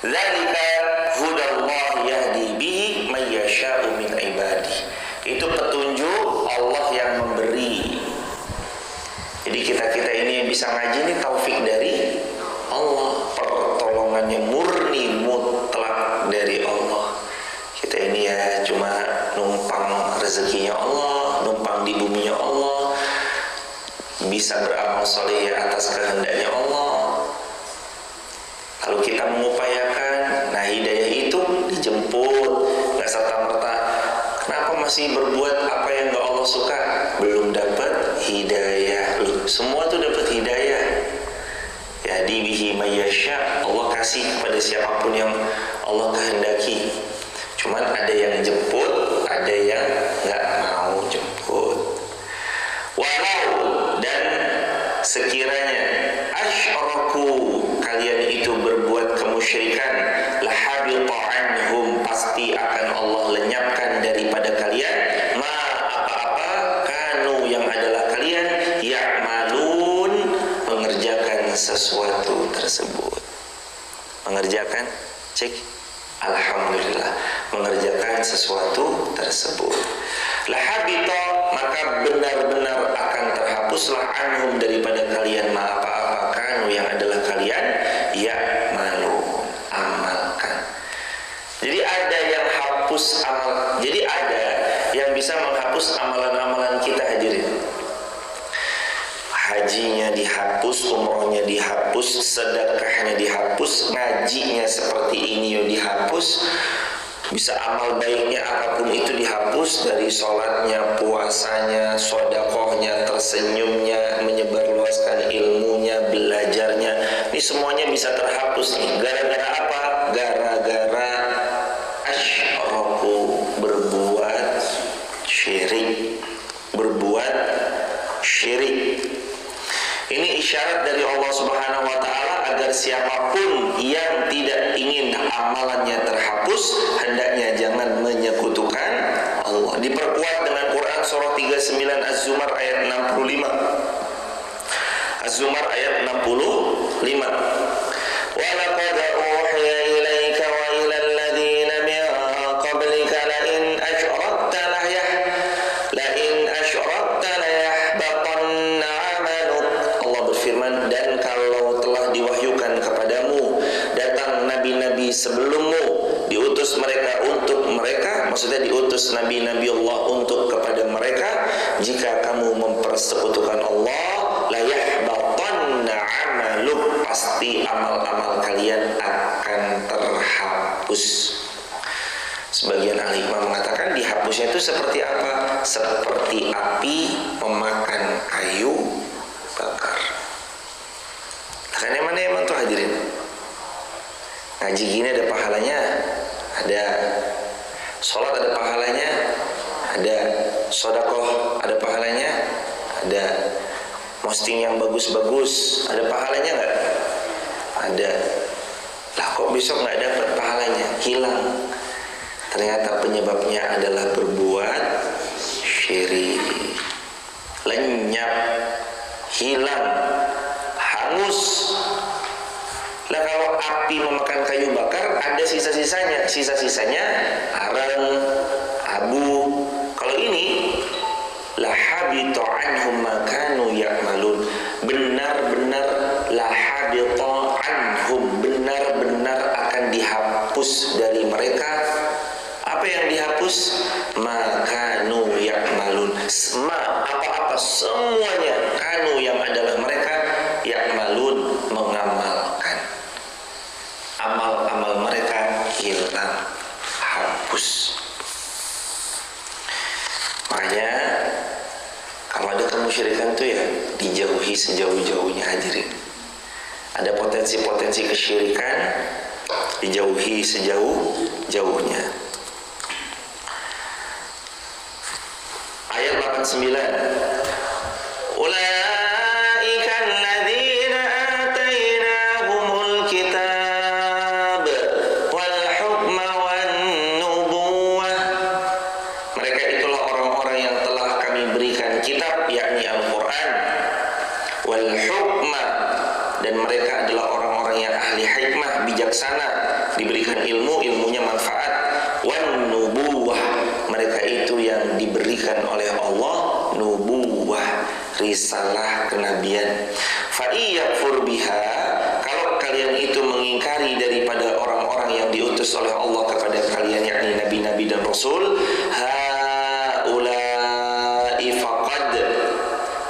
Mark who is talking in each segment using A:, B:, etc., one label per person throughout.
A: Dzalika hudallahi yahdi bihi may yasha'u min ibadihi. Itu petunjuk Allah yang memberi. Jadi kita ini yang bisa ngaji ini taufik dari Allah, pertolongannya murni mutlak dari Allah. Kita ini ya cuma numpang rezekinya Allah, numpang di buminya Allah, bisa beramal soleh atas kehendaknya Allah. Lalu kita mengupayakan, nah hidayah itu dijemput, nggak serta-merta. Kenapa masih berbuat apa yang nggak Allah suka? Belum dapat hidayah. Loh, semua tuh dapat hidayah. Ya bihi mayyasha, Allah kasih kepada siapapun yang Allah kehendaki. Cuman ada yang jemput, ada yang nggak mau jemput. Walau dan sekiranya asyraku, kalian itu berbuat kemusyrikan, lahabita anhum, pasti akan Allah lenyapkan daripada kalian ma apa-apa kanu yang adalah kalian ya'malun, mengerjakan sesuatu tersebut. Mengerjakan, cek, alhamdulillah, mengerjakan sesuatu tersebut. Lahabita, maka benar-benar akan terhapuslah anhum daripada kalian ma apa-apa kanu yang adalah kalian ya'malun, amalkan. Jadi ada yang hapus amal, jadi ada yang bisa menghapus amalan-amalan kita, hadirin. Hajinya dihapus, umrohnya dihapus, sedekahnya dihapus, ngajinya seperti ini dihapus. Bisa amal baiknya apapun itu dihapus, dari sholatnya, puasanya, sodakohnya, tersenyumnya, menyebarluaskan ilmunya, belajarnya. Ini semuanya bisa terhapus nih. Gara-gara apa? Gara-gara asyraku, berbuat syirik. Berbuat syirik. Ini isyarat dari Allah Subhanahu wa Ta'ala agar siapapun yang tidak ingin amalannya terhapus, hendaknya jangan menyekutukan Allah. Diperkuat dengan Quran surah 39 Az-Zumar ayat 65. Az-Zumar ayat 65. Wa laqad uhiya ilaika wa ilal ladzina min qablika la in asyrakta la yahbatanna 'amaluk. Allah berfirman, dan kalau telah diwahyukan kepadamu, datang nabi-nabi sebelummu, diutus mereka untuk mereka, maksudnya diutus nabi-nabi Allah untuk kepada mereka, jika kamu mempersekutukan Allah, la yahbatanna 'amaluk, pasti amal-amal kalian akan terhapus. Sebagian ahli hikmah mengatakan dihapusnya itu seperti apa? Seperti api memakan kayu bakar. Karena mana emang tuh hadirin? Ngaji gini ada pahalanya, ada. Sholat ada pahalanya, ada. Sodakoh ada pahalanya, ada. Posting yang bagus-bagus ada pahalanya nggak? Ada. Lah kok besok nggak dapat pahalanya? Hilang. Ternyata penyebabnya adalah berbuat syirik. Lenyap, hilang, hangus. Lah kalau api memakan kayu bakar, ada sisa-sisanya. Sisa-sisanya arang, abu. Kalau ini lahabita anhum ma kanu ya'malun, benar-benar lahabita anhum, benar-benar akan dihapus dari mereka. Apa yang dihapus? Ma kanu ya'malun, apa-apa semuanya, kanu yang adalah mereka, ya'malun, mengamalkan. Amal-amal mereka hilang, hapus. Makanya kalau ada kemusyrikan itu ya dijauhi sejauh-jauhnya, hadirin. Ada potensi-potensi kesyirikan, dijauhi sejauh-jauhnya. Ayat 89. Ulaika alladzina atainahumul kitab wal hukma wan nubuwah. Mereka itulah orang-orang yang telah kami berikan kitab, yakni Al-Quran, wal hukma, dan mereka adalah orang-orang yang ahli hikmah, bijaksana, diberikan ilmu, ilmunya manfaat. Wan nubuwah, mereka itu yang diberikan oleh Allah nubuwah, risalah kenabian. Fa iyakfur biha, kalau kalian itu mengingkari daripada orang-orang yang diutus oleh Allah kepada kalian, yakni nabi-nabi dan rasul, haulai faqad,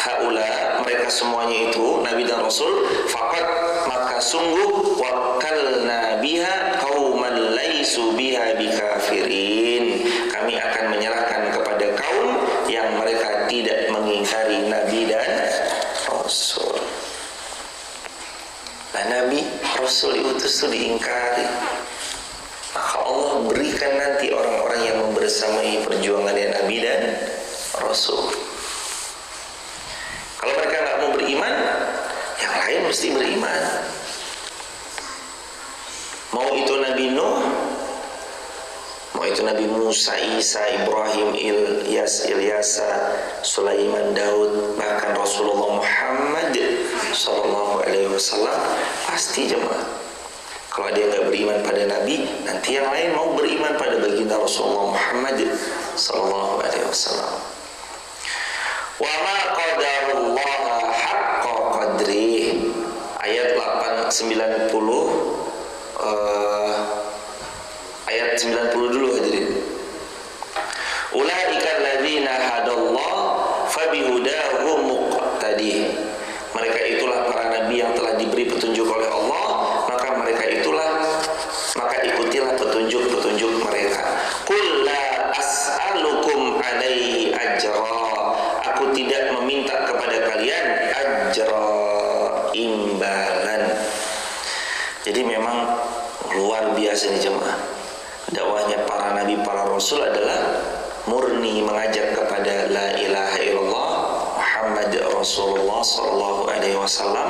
A: haula mereka semuanya itu nabi dan rasul, faqad maka sungguh, wakalna biha qauman laisu biha bikafirin, kami akan menyerahkan kepada kaum yang mereka tidak mengingkari nabi dan rasul. Nah, nabi rasul diutus itu diingkari, maka Allah berikan nanti orang-orang yang membersamai perjuangannya nabi dan rasul. Kalau mereka nggak mau beriman, yang lain mesti beriman. Mau itu Nabi Nuh, mau itu Nabi Musa, Isa, Ibrahim, Ilyasa, Sulaiman, Daud, bahkan Rasulullah Muhammad sallallahu alaihi wasallam, pasti jemaah. Kalau ada yang nggak beriman pada Nabi, nanti yang lain mau beriman pada baginda Rasulullah Muhammad sallallahu alaihi wasallam. Wa ma qadarullaha haqqa qadrih, ayat 890, ayat 90 dulu hadirin. Ulaika alladzina hadallah fabihudahu muqtadi, mereka itulah para nabi yang telah diberi petunjuk oleh Allah, maka ikutilah petunjuk-petunjuk mereka. Qul la as'alukum alaihi ajra, aku tidak meminta kepada kalian ajra, imbalan. Jadi memang luar biasa nih jemaah. Dakwahnya para nabi, para rasul adalah murni mengajak kepada la ilaha illallah Muhammad Rasulullah sallallahu alaihi wasallam.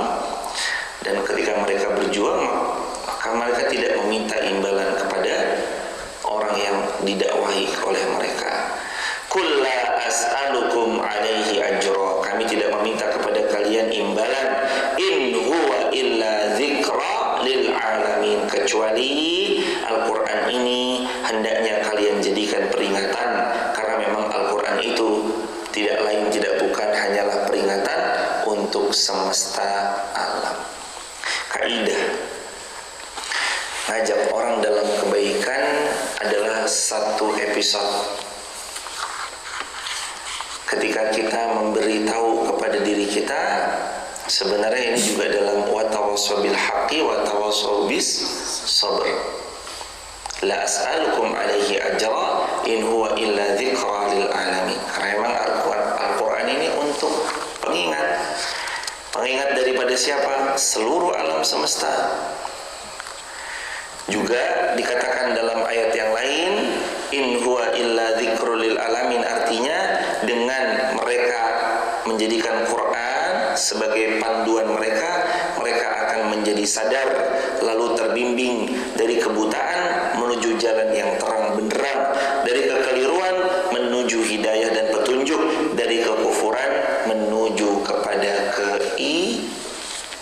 A: Dan ketika mereka berjuang, maka mereka tidak meminta imbalan kepada orang yang didakwahi oleh mereka. Qul la as'alukum alaihi ajra, kami tidak meminta kepada kalian imbalan, in huwa illa dzikra lil alamin, kecuali Al-Quran ini hendaknya kalian jadikan peringatan, karena memang Al-Quran itu tidak lain tidak bukan hanyalah peringatan untuk semesta alam. Kaidah ngajak orang dalam kebaikan adalah satu episode. Ketika kita memberitahu kepada diri kita, sebenarnya ini juga dalam watawassaw bil haqqi watawassaw bis sabr. La as'alukum alaihi ajra in huwa illa dzikra lil alamin. Karena memang Al-Quran ini untuk pengingat. Pengingat daripada siapa? Seluruh alam semesta. Juga dikatakan dalam ayat yang lain, in huwa illa dzikrul lil alamin, artinya dengan mereka menjadikan Quran sebagai panduan mereka, mereka akan menjadi sadar lalu terbimbing dari kebutaan menuju jalan yang terang benderang, dari kekeliruan menuju hidayah dan petunjuk, dari kekufuran menuju kepada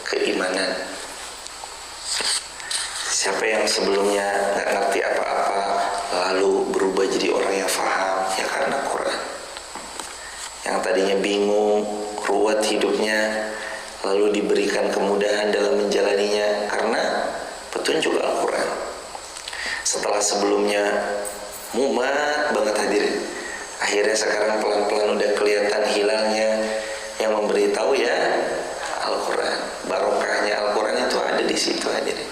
A: keimanan. Siapa yang sebelumnya nggak ngerti apa-apa lalu berubah jadi orang yang faham, ya karena Quran. Yang tadinya bingung, ruwet hidupnya, lalu diberikan kemudahan dalam menjalaninya karena petunjuk Al-Quran. Setelah sebelumnya mumet banget hadirin, akhirnya sekarang pelan-pelan udah kelihatan hilalnya. Yang memberitahu ya Al-Quran. Barokahnya Al-Quran itu ada di situ hadirin.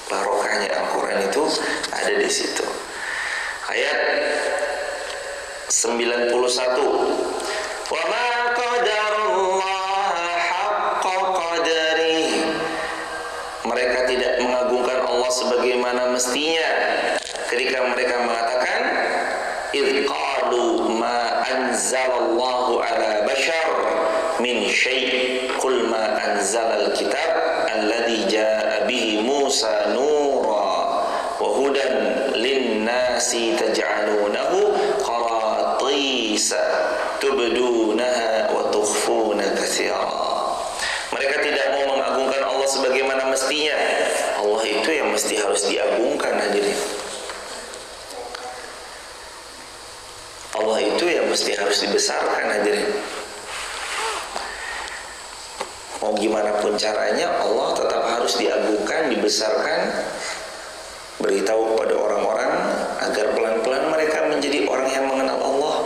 A: Barokahnya Al-Quran itu ada di situ. Ayat 91. Wa ma qadarullaha haqqa qadarihi, mereka tidak mengagungkan Allah sebagaimana mestinya ketika mereka mengatakan idh qalu ma anzalallahu ala bashar min syai' qul ma anzalal kitab alladhi jaa bihi Musa nura wa hudan linnasi taj'alunahu qaratisa tubdunaha wa tukhfuna katsira. Mereka tidak mau mengagungkan Allah sebagaimana mestinya. Allah itu yang mesti mesti harus diagungkan hadirin. Allah itu yang mesti harus dibesarkan hadirin. Mau gimana pun caranya, Allah tetap harus diagungkan, dibesarkan. Beritahu kepada orang-orang agar pelan-pelan mereka menjadi orang yang mengenal Allah.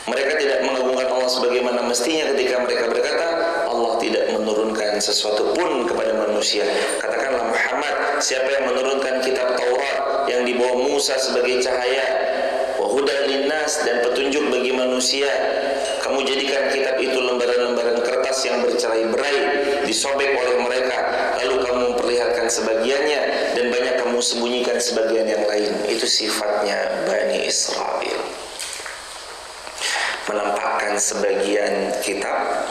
A: Mereka tidak mengagungkan Allah sebagaimana mestinya ketika mereka berkata, Allah tidak menurunkan sesuatu pun kepada manusia. Katakanlah, Muhammad, siapa yang menurunkan kitab Taurat yang dibawa Musa sebagai cahaya, wa hudan linnas, dan petunjuk bagi manusia? Kamu jadikan kitab itu lembaran-lembaran kertas yang bercerai-berai, disobek oleh mereka, lalu kamu memperlihatkan sebagiannya dan banyak kamu sembunyikan sebagian yang lain. Itu sifatnya Bani Israel, menampakkan sebagian kitab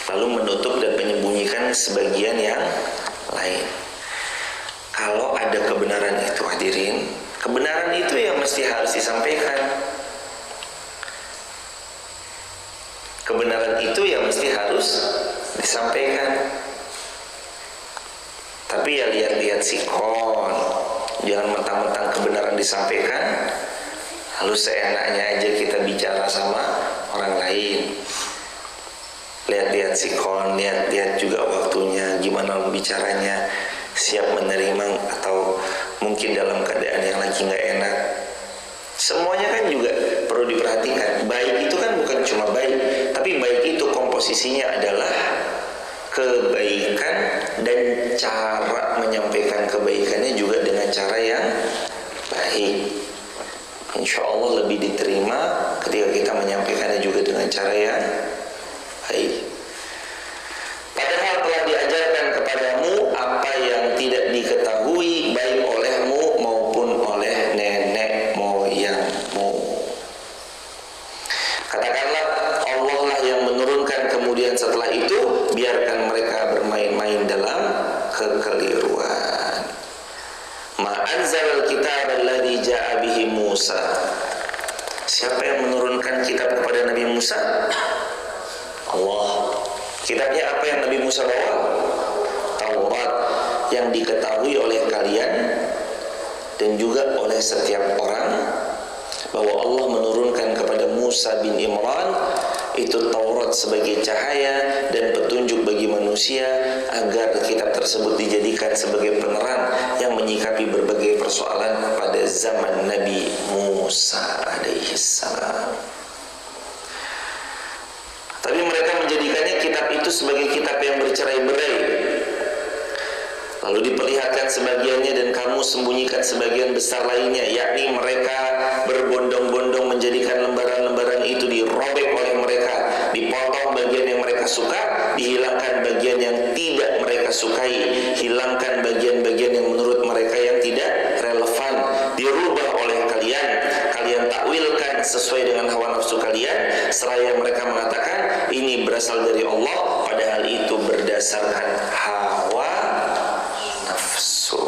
A: lalu menutup dan menyembunyikan sebagian yang lain. Kalau ada kebenaran itu hadirin, kebenaran itu yang mesti harus disampaikan. Kebenaran itu yang mesti harus disampaikan. Tapi ya lihat-lihat sikon, jangan mentang-mentang kebenaran disampaikan lalu seenaknya aja kita bicara sama orang lain. Lihat-lihat sikon, lihat-lihat juga waktunya, gimana bicaranya, siap menerima atau mungkin dalam keadaan yang lagi nggak enak. Semuanya kan juga perlu diperhatikan. Baik itu kan bukan cuma baik, tapi baik itu komposisinya adalah kebaikan, dan cara menyampaikan kebaikannya juga dengan cara yang baik. Insya Allah lebih diterima ketika kita menyampaikannya juga dengan cara yang baik. Padahal telah diajarkan kepadamu apa yang tidak diketahui baik olehmu maupun oleh nenek moyangmu. Katakanlah, Allah lah yang menurunkan, kemudian setelah itu biarkan mereka bermain-main dalam kekeliruan. Ma anzalal kitab alladzi ja'a bihi Musa. Siapa yang menurunkan kitab kepada Nabi Musa? Allah. Kitabnya apa yang Nabi Musa bawa? Taurat, yang diketahui oleh kalian dan juga oleh setiap orang, bahwa Allah menurunkan kepada Musa bin Imran itu Taurat sebagai cahaya dan petunjuk bagi manusia, agar kitab tersebut dijadikan sebagai penerang yang menyikapi berbagai persoalan pada zaman Nabi Musa alaihissalam. Tapi mereka menjadikannya kitab itu sebagai kitab yang bercerai-berai, lalu diperlihatkan sebagiannya dan kamu sembunyikan sebagian besar lainnya, yakni mereka berbondong-bondong menjadikan lembaran-lembaran itu dirobek oleh mereka, dipotong bagian yang mereka suka, dihilangkan bagian yang tidak mereka sukai, hilangkan bagian-bagian yang menurut mereka yang tidak relevan, dirubah oleh kalian, kalian takwilkan sesuai dengan hawa nafsu kalian, seraya mereka mengatakan ini berasal dari Allah, padahal itu berdasarkan hawa nafsu.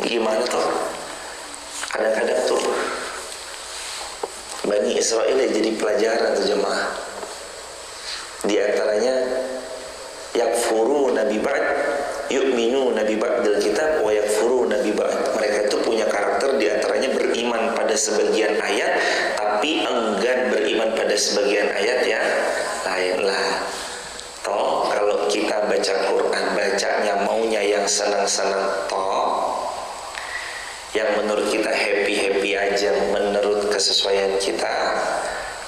A: Gimana tuh? Kadang-kadang tuh Bani Israel jadi pelajaran tuh jemaah. Di antaranya yakfuru nabi ba'd, yu'minu nabi ba'dil kitab wa yakfuru nabi ba'd. Mereka itu punya karakter, di antaranya beriman pada sebagian ayat tapi enggan beriman pada sebagian ayat yang lain lah. Toh kalau kita baca Quran, bacanya maunya yang senang-senang toh, yang menurut kita happy-happy aja, menurut kesesuaian kita,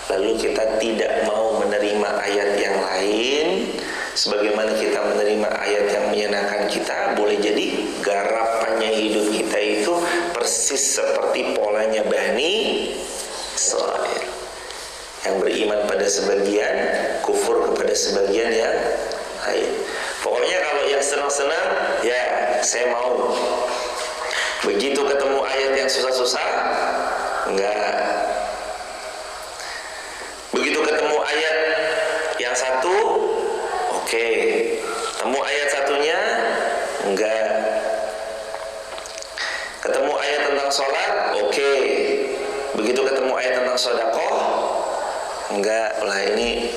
A: lalu kita tidak mau menerima ayat yang lain sebagaimana kita menerima ayat yang menyenangkan kita. Boleh jadi garapannya hidup kita itu persis seperti polanya Bani Israil, yang beriman pada sebagian, kufur kepada sebagian yang lain. Pokoknya kalau yang senang-senang, ya saya mau. Begitu ketemu ayat yang susah-susah, enggak. Begitu ketemu ayat yang satu, oke. Ketemu ayat satunya, enggak. Ketemu ayat tentang sholat, oke. Begitu ketemu ayat tentang sedekah, enggak lah, ini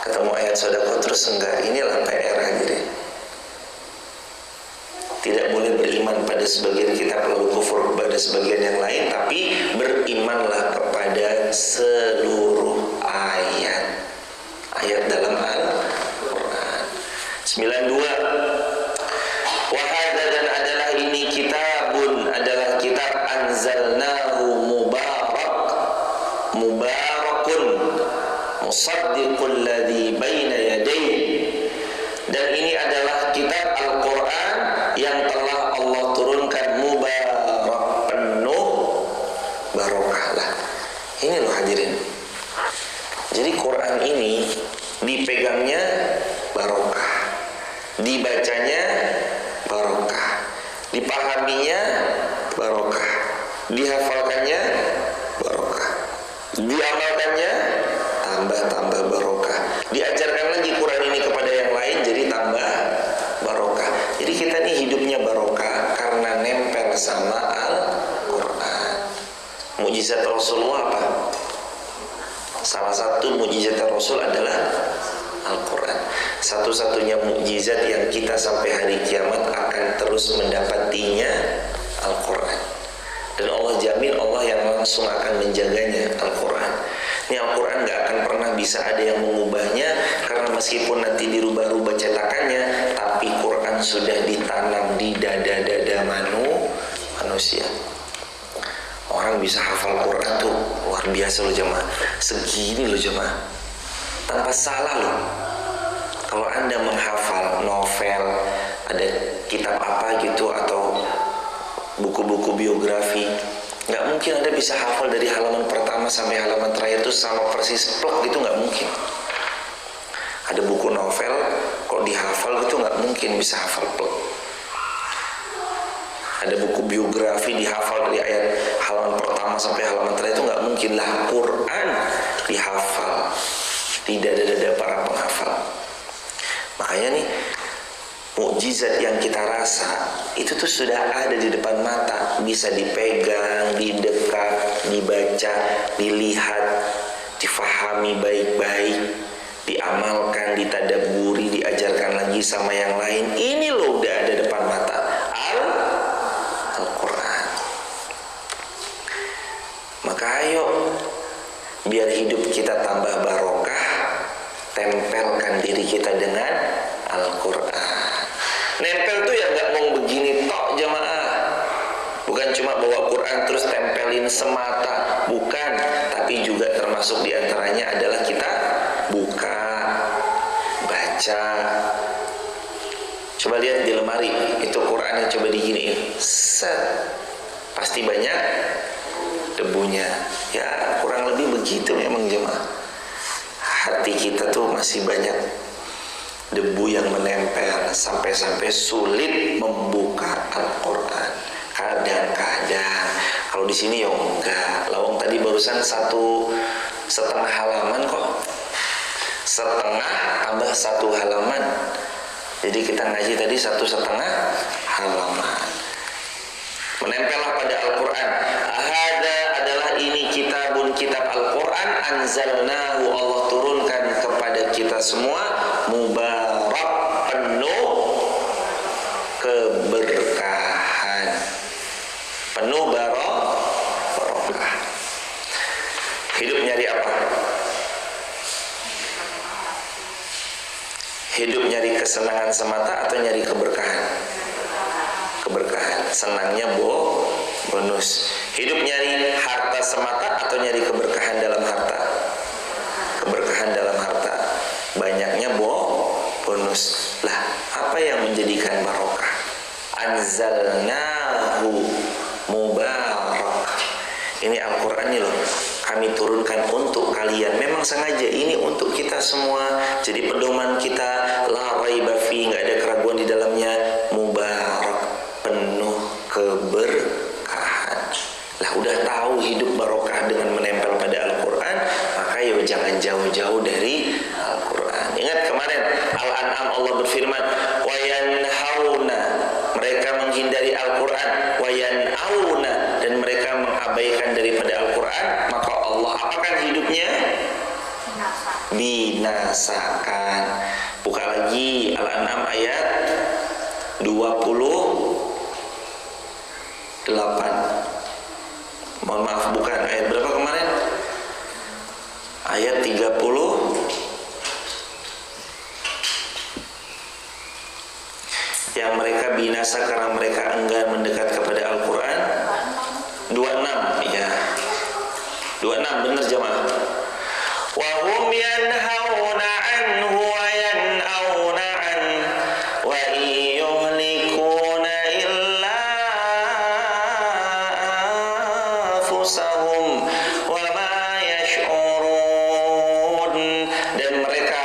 A: ketemu ayat sedekah terus enggak, inilah PR aja deh. Tidak boleh beriman pada sebagian kitab lalu kufur pada sebagian yang lain, tapi berimanlah kepada seluruh ayat dalam Al-Quran. 92. Wahada, dan adalah ini kitabun, adalah kitab anzalnahu mubarakun musaddiqul ladzi baina yadayhi, dan ini adalah kitab Al-Quran yang telah Allah turunkan mubarak, penuh barokah lah. Ini loh hadirin. Jadi Quran ini dipegangnya barokah, dibacanya barokah, dipahaminya barokah, dihafalkannya barokah, diamalkannya tambah barokah, diajarkan lagi Quran ini kepada yang lain jadi tambah barokah. Jadi kita nih hidupnya barokah karena nempel sama Al-Quran. Mukjizat Rasulullah apa? Salah satu mukjizat Rasul adalah Al-Quran. Satu-satunya mukjizat yang kita sampai hari kiamat akan terus mendapatinya Al-Quran. Dan Allah jamin, Allah yang langsung akan menjaganya Al-Quran. Ini Al-Quran gak akan pernah bisa ada yang mengubahnya, karena meskipun nanti dirubah-rubah cetakannya, tapi Quran sudah ditanam di dada-dada manusia. Orang bisa hafal Quran tuh luar biasa loh jemaah. Segini loh jemaah, tanpa salah loh. Kalau Anda menghafal novel, ada kitab apa gitu, atau buku-buku biografi, nggak mungkin Anda bisa hafal dari halaman pertama sampai halaman terakhir itu sama persis plok gitu, nggak mungkin. Ada buku novel, kalau dihafal gitu nggak mungkin bisa hafal plok. Ada buku biografi dihafal dari ayat halaman pertama sampai halaman terakhir itu nggak mungkin lah. Quran dihafal di dada-dada para penghafal. Makanya nih, mukjizat yang kita rasa itu tuh sudah ada di depan mata, bisa dipegang, didekat, dibaca, dilihat, difahami baik-baik, diamalkan, ditadaburi, diajarkan lagi sama yang lain. Ini loh udah ada depan mata, Al-Quran. Maka ayo, biar hidup kita tambah barokah, tempelkan diri kita dengan Al-Quran. Nempel tuh ya gak mau begini tok jemaah. Bukan cuma bawa Quran terus tempelin semata, bukan. Tapi juga termasuk diantaranya adalah kita buka, baca. Coba lihat di lemari, itu Quran yang coba diginiin, set, pasti banyak debunya. Ya kurang lebih begitu memang jemaah. Hati kita tuh masih banyak debu yang menempel, sampai-sampai sulit membuka Al-Quran. Kadang-kadang kalau di sini ya enggak. Lawang tadi barusan 1,5 halaman kok. Setengah tambah 1 halaman. Jadi kita ngaji tadi 1,5 halaman. Menempellah pada Al-Quran. Ahada adalah ini kitab Al-Quran, anzalnahu, Allah turunkan kepada kita semua, mubarak, penuh keberkahan, penuh barokah. Hidup nyari apa? Hidup nyari kesenangan semata atau nyari keberkahan? Keberkahan. Senangnya bonus. Hidup nyari harta semata atau nyari keberkahan dalam harta? Keberkahan dalam harta. Banyaknya bonus. Lah, apa yang menjadikan barokah? Anzalnahu mubarak. Ini Al-Quran ini loh, kami turunkan untuk kalian. Memang sengaja ini untuk kita semua. Jadi pedoman kita, la raiba fi, nggak ada keraguan di dalamnya. Mubarak, penuh keberkahan. Lah udah tahu hidup barokah dengan menempel pada Al-Quran, maka ya jangan jauh-jauh dari Al-Quran. Ingat kemarin Al-An'am Allah berfirman, wa yanhauna, mereka menghindari Al-Quran, wa yan'auna, dan mereka mengabaikan daripada Al-Quran, maka Allah apakan hidupnya? Binasakan. ayat 28. Mohon maaf, bukan ayat berapa kemarin? Ayat 30 yang mereka binasa karena mereka enggan mendekat kepada Al-Quran. 26, ya 26, benar jemaah. Wa hum yanhauna anhu wa yan'auna an wa yuhlikuna illa anfusahum wa ma yash'urun. Dan mereka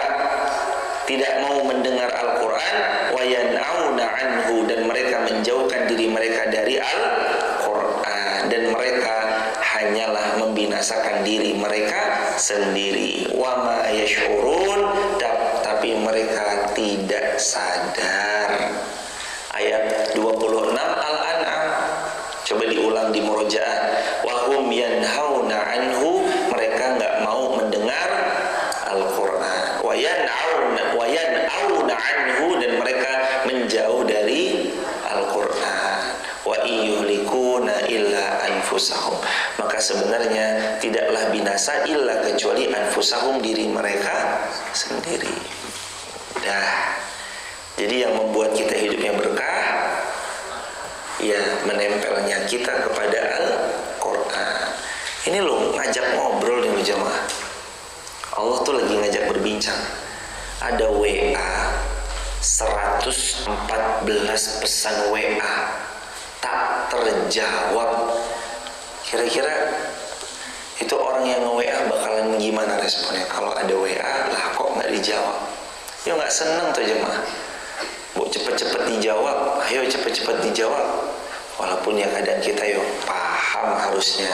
A: tidak mau mendengar Al-Quran, wa yan'auna anhu, dan mereka menjauhkan diri mereka dari Al-Quran, dan mereka hanyalah membinasakan diri mereka sendiri. Wa ma yash'urun, tapi mereka tidak sadar. Ayat 26 Al-An'am. Coba diulang di murojaah. Wa hum yanhauna anhu, mereka enggak mau mendengar Al-Quran. Wa yan'auna anhu, dan mereka menjauh dari Al-Quran. Wa yuhlikuna illa anfusahum, maka sebenarnya tidaklah binasa illa kecuali anfusahum, diri mereka sendiri. Jadi yang membuat kita hidupnya berkah, ya menempelnya kita kepada Al-Quran. Ini loh, ngajak ngobrol nih jemaah. Allah tuh lagi ngajak berbincang. Ada WA 114 pesan WA tak terjawab. Kira-kira itu orang yang nge-WA bakalan gimana responnya kalau ada WA lah kok nggak dijawab? Ya nggak seneng tuh jemaah. Bu cepet-cepet dijawab, ayo cepet-cepet dijawab. Walaupun ya kadang kita yo paham harusnya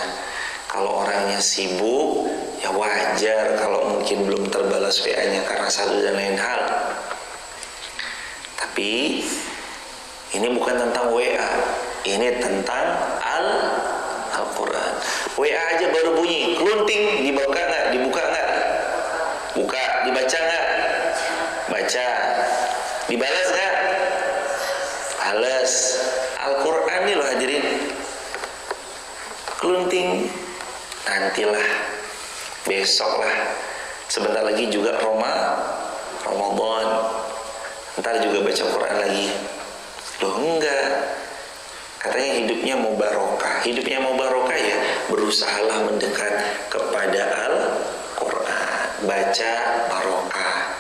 A: kalau orangnya sibuk, ya wajar kalau mungkin belum terbalas WA-nya karena satu dan lain hal. Tapi ini bukan tentang WA, ini tentang Al-Quran. WA aja baru bunyi, klunting, dibuka nggak? Dibuka nggak? Buka, dibaca nggak? Baca. Dibalas nggak? Balas. Al-Quran nih loh hadirin. Klunting, nantilah, besok lah. Sebentar lagi juga Ramadan. Ntar juga baca Quran lagi. Loh enggak, katanya hidupnya mau barokah. Hidupnya mau barokah ya berusahalah mendekat kepada Al-Quran, baca barokah.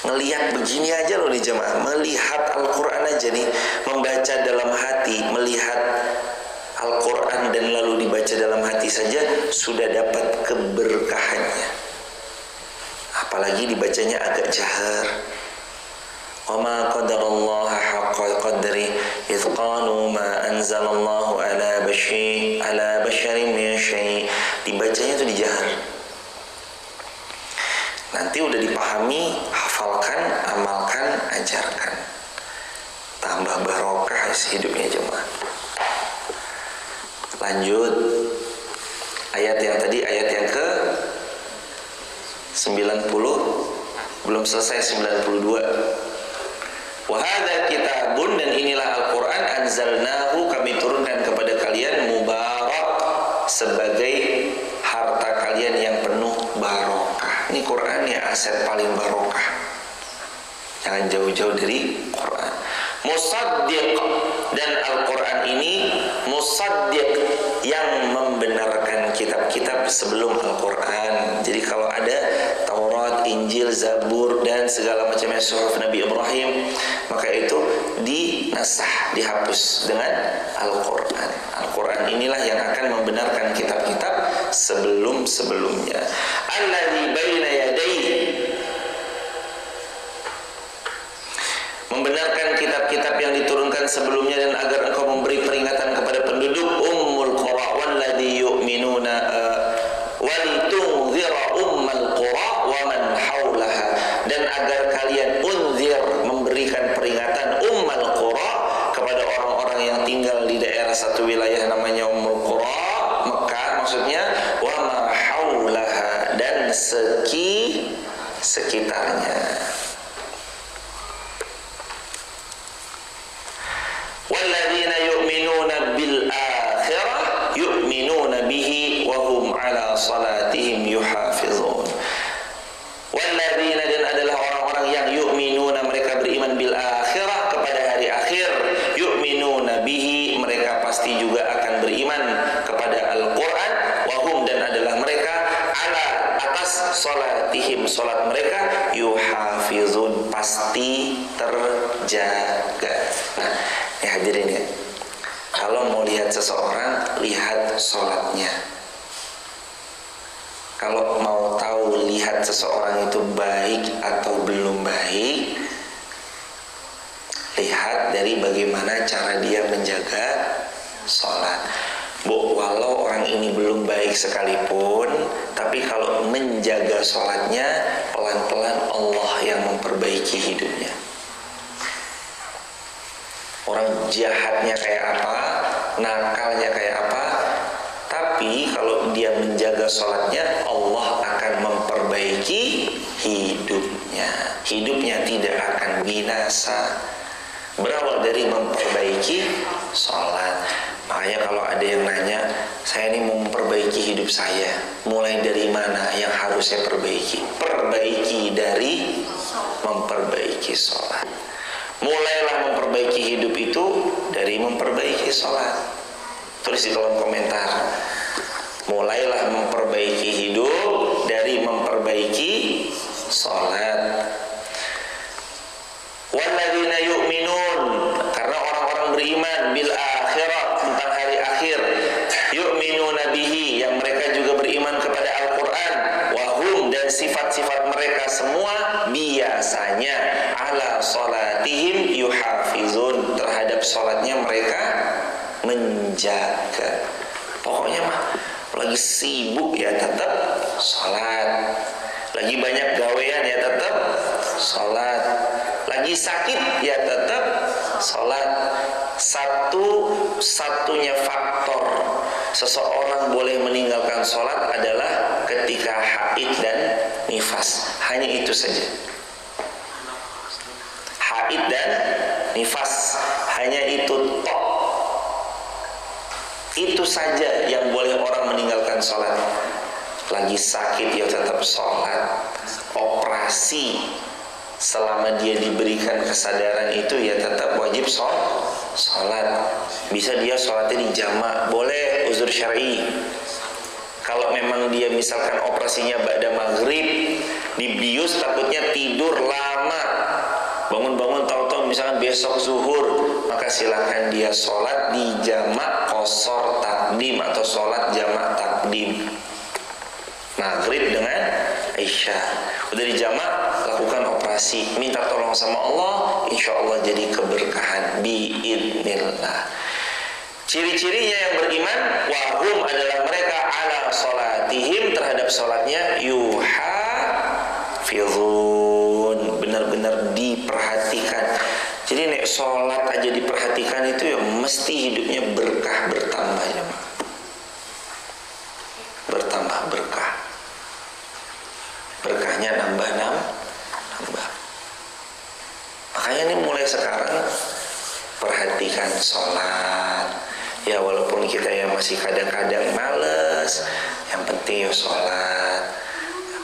A: Ngelihat begini aja loh nih jemaah, melihat Al-Quran aja nih, membaca dalam hati, melihat Al-Quran dan lalu dibaca dalam hati saja sudah dapat keberkahannya. Apalagi dibacanya agak jahar. وَمَا قَدَرَ اللَّهَ حَقَّ قَدْرِهِ إِذْ قَالُوا مَا أَنزَلَ اللَّهُ عَلَى بَشَرٍ مِّن شَيْءٍ. Dibacanya itu dijahar. Nanti udah dipahami, hafalkan, amalkan, ajarkan. Tambah barokah hidupnya jemaah. Lanjut. Ayat yang tadi, ayat yang ke 90, belum selesai 92. Wahada kitabun, dan inilah Al-Quran, anzalnahu, kami turunkan kepada kalian, mubarak, sebagai harta kalian yang penuh barokah. Ini Quran ya aset paling barokah. Jangan jauh-jauh dari Quran. Musaddiq, dan Al-Quran ini musaddiq, yang membenarkan kitab-kitab sebelum Al-Quran. Jadi kalau ada Taurat, Injil, Zabur, dan segala macamnya suhuf Nabi Ibrahim, maka itu dinasah, dihapus dengan Al-Quran. Al-Quran inilah yang akan membenarkan kitab-kitab sebelum-sebelumnya. Alladzi baina yadayhi, membenarkan kitab-kitab yang diturunkan sebelumnya, dan agar engkau memberi peringatan kepada penduduk Ummul Qura walladzi yu'minuna walitunzira Ummul Qura wa man haulaha, dan agar kalian unzir, memberikan peringatan Ummul Qura, kepada orang-orang yang tinggal di daerah satu wilayah namanya Ummul Qura, Mekah maksudnya, wa ma haulaha, dan sekitarnya. walladzina yu'minuna bil akhirah yu'minuna bihi wa hum ala salatihim yuhafizun. Walladzina, dan adalah orang-orang yang yu'minuna, mereka beriman bil akhirah, kepada hari akhir, yu'minuna bihi, mereka pasti juga akan beriman kepada Al-Qur'an, wa hum, dan adalah mereka ala, atas salatihim, salat mereka, yuhafizun, pasti terjaga. Nah, ya hadirin ya, kalau mau lihat seseorang, lihat salatnya. Kalau mau tahu lihat seseorang itu baik atau belum baik, lihat dari bagaimana cara dia menjaga sholat. Walau orang ini belum baik sekalipun, tapi kalau menjaga sholatnya, pelan-pelan Allah yang memperbaiki hidupnya. Orang jahatnya kayak apa, nakalnya kayak apa, tapi kalau dia menjaga sholatnya, Allah akan memperbaiki hidupnya. Hidupnya tidak akan binasa. Berawal dari memperbaiki sholat. Makanya kalau ada yang nanya, saya ini mau memperbaiki hidup saya, mulai dari mana yang harus saya perbaiki? Perbaiki dari memperbaiki sholat. Mulailah memperbaiki hidup itu dari memperbaiki sholat. Tulis di kolom komentar, mulailah memperbaiki hidup dari memperbaiki sholat. Walladzina yu'minun, karena orang-orang beriman bil akhirah, tentang hari akhir, yu'minuna bihi, yang mereka juga beriman kepada Al-Quran, wahum, dan sifat-sifat mereka semua biasanya ala sholatihim yuhafizun, terhadap sholatnya mereka menjaga. Pokoknya mah lagi sibuk ya tetap sholat, lagi banyak gawean ya tetap sholat, lagi sakit ya tetap sholat. Satu-satunya faktor seseorang boleh meninggalkan sholat adalah ketika haid dan nifas. Hanya itu saja. Haid dan nifas, hanya itu tok. Itu saja yang boleh orang meninggalkan sholat. Lagi sakit ya tetap sholat. Operasi, selama dia diberikan kesadaran itu ya tetap wajib sholat. Bisa dia sholatnya di jamak, boleh, uzur syar'i. Kalau memang dia misalkan operasinya ba'da maghrib, dibius takutnya tidur lama, bangun-bangun tahu-tahu misalkan besok zuhur, maka silakan dia sholat di jamak qasar takdim atau sholat jamak takdim, maghrib dengan isya. Udah di jamak, lakukan operasi, minta tolong sama Allah, insya Allah jadi keberkahan biidznillah. Ciri-cirinya yang beriman, wahum, adalah mereka ala sholatihim, terhadap sholatnya, yuhafizun, benar-benar diperhatikan. Jadi nek sholat aja diperhatikan itu ya mesti hidupnya berkah, bertambah ya, bertambah berkah, berkahnya nambah. Makanya ini mulai sekarang perhatikan sholat. Ya walaupun kita ya masih kadang-kadang males, yang penting ya sholat.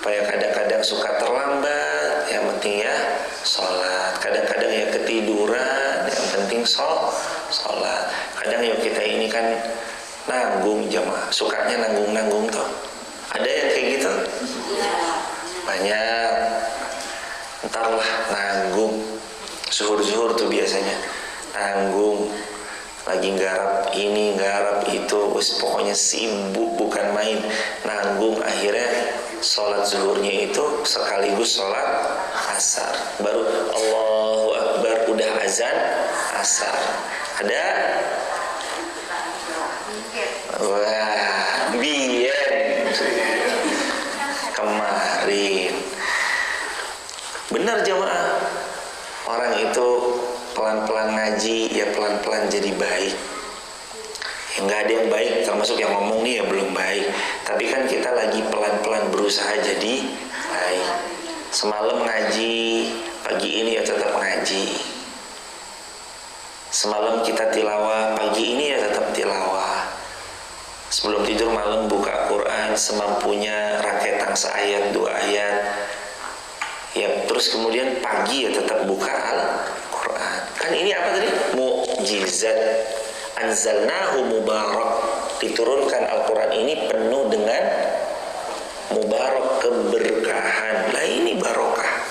A: Apa ya kadang-kadang suka terlambat, yang penting ya sholat. Kadang-kadang ya ketiduran, yang penting sholat. Kadang ya kita ini kan nanggung jamaah, sukanya nanggung toh. Ada yang kayak gitu? Banyak. Entarlah nanggung. Zuhur tuh biasanya nanggung, lagi garap ini, garap itu, pokoknya sibuk bukan main, nanggung. Akhirnya sholat zuhurnya itu sekaligus sholat asar, baru Allahu Akbar udah azan asar. Ada? Wah, biar kemarin benar jamaah, orang itu pelan-pelan ngaji ya pelan-pelan jadi baik. Ya nggak ada yang baik, termasuk yang ngomong nih ya belum baik. Tapi kan kita lagi pelan-pelan berusaha jadi baik. Semalam ngaji, pagi ini ya tetap ngaji. Semalam kita tilawah, pagi ini ya tetap tilawah. Sebelum tidur malam buka Quran semampunya, raketang seayat 2 ayat. Ya, terus kemudian pagi ya tetap buka Al-Quran. Kan ini apa tadi? Mukjizat. Anzalnahu mubarak. Diturunkan Al-Quran ini penuh dengan mubarak, keberkahan. Nah ini barokah.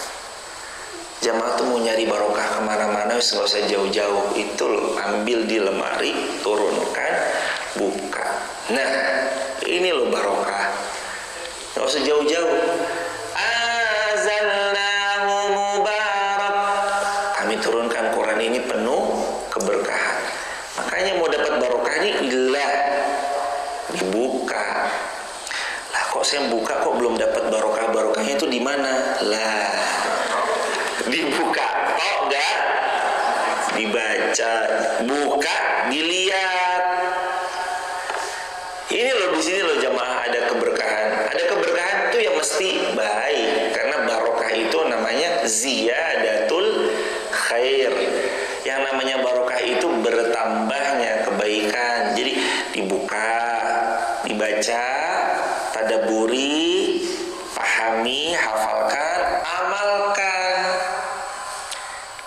A: Jamaah tuh mau nyari barokah kemana-mana, nggak usah jauh-jauh. Itu loh, ambil di lemari, turunkan, buka. Nah ini loh barokah. Nggak usah jauh-jauh. Anzalnahu mubarak. Kami turunkan Quran ini penuh keberkahan. Makanya mau dapat barokah ini dibuka. Lah kok saya buka kok belum dapat barokah? Barokahnya itu di mana? Lah dibuka, kok enggak dibaca, buka, dilihat. Ini loh, di sini loh jamaah ada keberkahan. Ada keberkahan itu yang mesti baik, karena barokah itu namanya ziyadatul khair. Yang namanya barokah itu bertambahnya kebaikan. Jadi dibuka, dibaca, tadabburi, pahami, hafalkan, amalkan.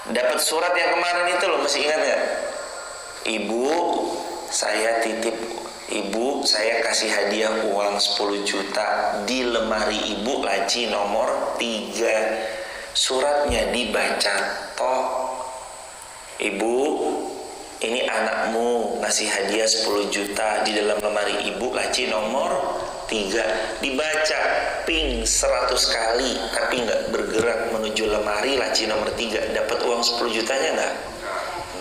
A: Dapat surat yang kemarin itu loh, masih ingat gak? Ibu, saya titip, ibu saya kasih hadiah uang 10 juta di lemari ibu, laci nomor 3. Suratnya dibaca, toh ibu, ini anakmu ngasih hadiah 10 juta di dalam lemari ibu, laci nomor 3. Dibaca ping 100 kali tapi nggak bergerak menuju lemari laci nomor 3. Dapat uang 10 jutanya nggak?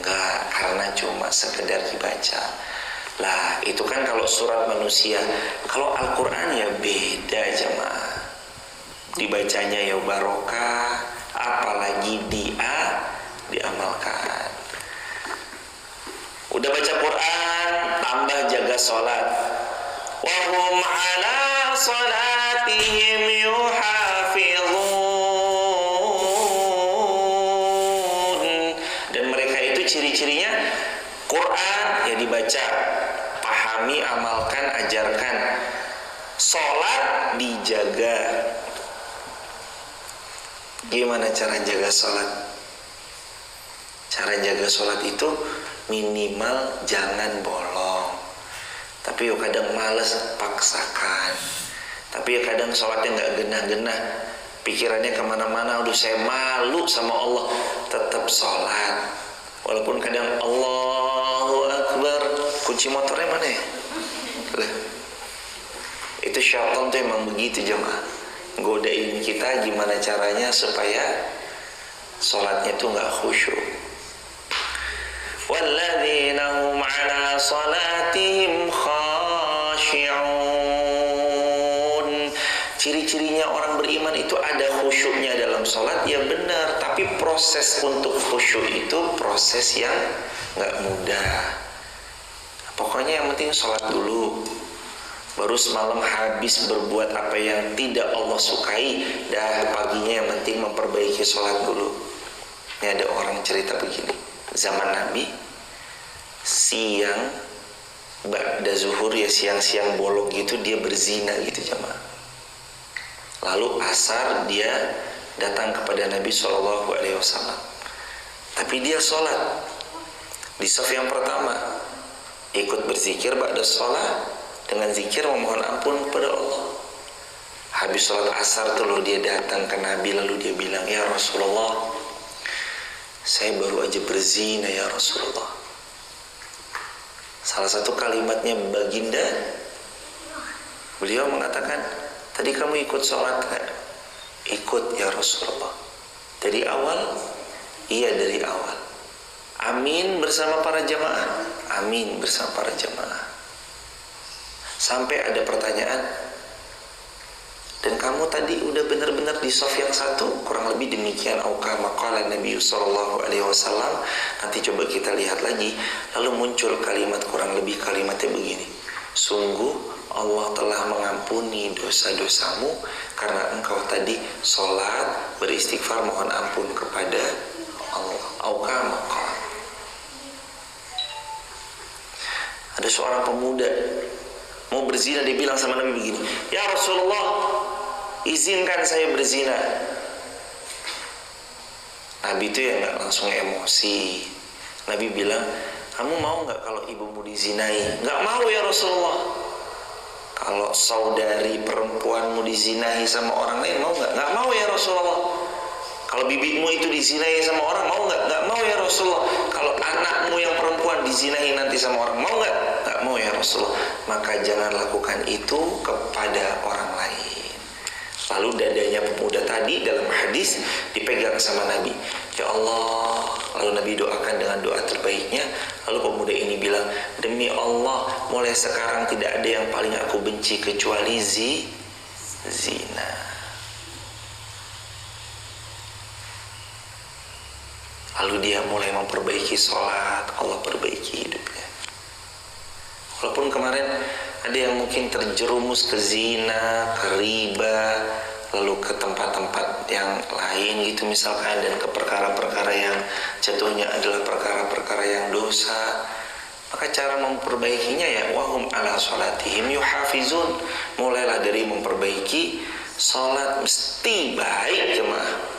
A: Nggak, karena cuma sekedar dibaca. Lah itu kan kalau surat manusia. Kalau Al-Quran ya beda jemaah. Dibacanya ya barokah, apalagi diamalkan. Udah baca Quran, tambah jaga sholat. Wahum ala salatihim yuhafizun. Dan mereka itu ciri-cirinya Quran ya dibaca, pahami, amalkan, ajarkan. Sholat dijaga. Gimana cara jaga sholat? Cara jaga sholat itu minimal jangan bolong. Tapi ya kadang malas, paksakan. Tapi ya kadang sholatnya nggak genah-genah, pikirannya kemana-mana, aduh saya malu sama Allah, tetap sholat. Walaupun kadang Allahu Akbar, kunci motornya mana ya? Itu syaitan tuh emang begitu jemaah, godain kita gimana caranya supaya sholatnya tuh nggak khusyuk. Walladzina hum ala salatihim khashi'un. Ciri-cirinya orang beriman itu ada khusyuknya dalam sholat, ya benar. Tapi proses untuk khusyuk itu proses yang nggak mudah. Pokoknya yang penting sholat dulu, baru semalam habis berbuat apa yang tidak Allah sukai, dah paginya yang penting memperbaiki sholat dulu. Ini ada orang cerita begini. Zaman Nabi, siang ba'da zuhur ya, siang-siang bolong gitu dia berzina gitu jamaah. Lalu asar dia datang kepada Nabi SAW. Tapi dia sholat di saf yang pertama, ikut berzikir ba'da sholat dengan zikir memohon ampun kepada Allah. Habis sholat asar tuh loh dia datang ke Nabi, lalu dia bilang, ya Rasulullah, saya baru aja berzina ya Rasulullah. Salah satu kalimatnya baginda, beliau mengatakan, tadi kamu ikut sholat kan? Ikut ya Rasulullah. Dari awal? Iya dari awal. Amin bersama para jamaah? Amin bersama para jamaah. Sampai ada pertanyaan, dan kamu tadi udah benar-benar di shaf yang satu? Kurang lebih demikian. Auka maqala Nabi SAW. Nanti coba kita lihat lagi. Lalu muncul kalimat, kurang lebih kalimatnya begini, sungguh Allah telah mengampuni dosa-dosamu karena engkau tadi sholat, beristighfar, mohon ampun kepada Allah. Auka maqala. Ada seorang pemuda mau berzina, dia bilang sama Nabi begini, "Ya Rasulullah, izinkan saya berzina." Nabi itu ya nggak langsung emosi. Nabi bilang, "Kamu mau nggak kalau ibumu dizinai?" "Nggak mau ya Rasulullah." "Kalau saudari perempuanmu dizinai sama orang lain, mau nggak?" "Nggak mau ya Rasulullah." "Kalau bibimu itu dizinai sama orang, mau nggak?" "Nggak mau ya Rasulullah." "Kalau anakmu yang perempuan dizinai nanti sama orang, mau nggak?" "Nggak mau ya Rasulullah." "Maka jangan lakukan itu kepada orang lain." Lalu dadanya pemuda tadi dalam hadis dipegang sama Nabi. "Ya Allah." Lalu Nabi doakan dengan doa terbaiknya. Lalu pemuda ini bilang, "Demi Allah, mulai sekarang tidak ada yang paling aku benci kecuali zina." Lalu dia mulai memperbaiki sholat, Allah perbaiki hidupnya. Walaupun kemarin ada yang mungkin terjerumus ke zina, ke riba, lalu ke tempat-tempat yang lain gitu misalkan, dan ke perkara-perkara yang jatuhnya adalah perkara-perkara yang dosa, maka cara memperbaikinya ya wahum ala sholatihim yuhafizun. Mulailah dari memperbaiki sholat, mesti baik jemaah.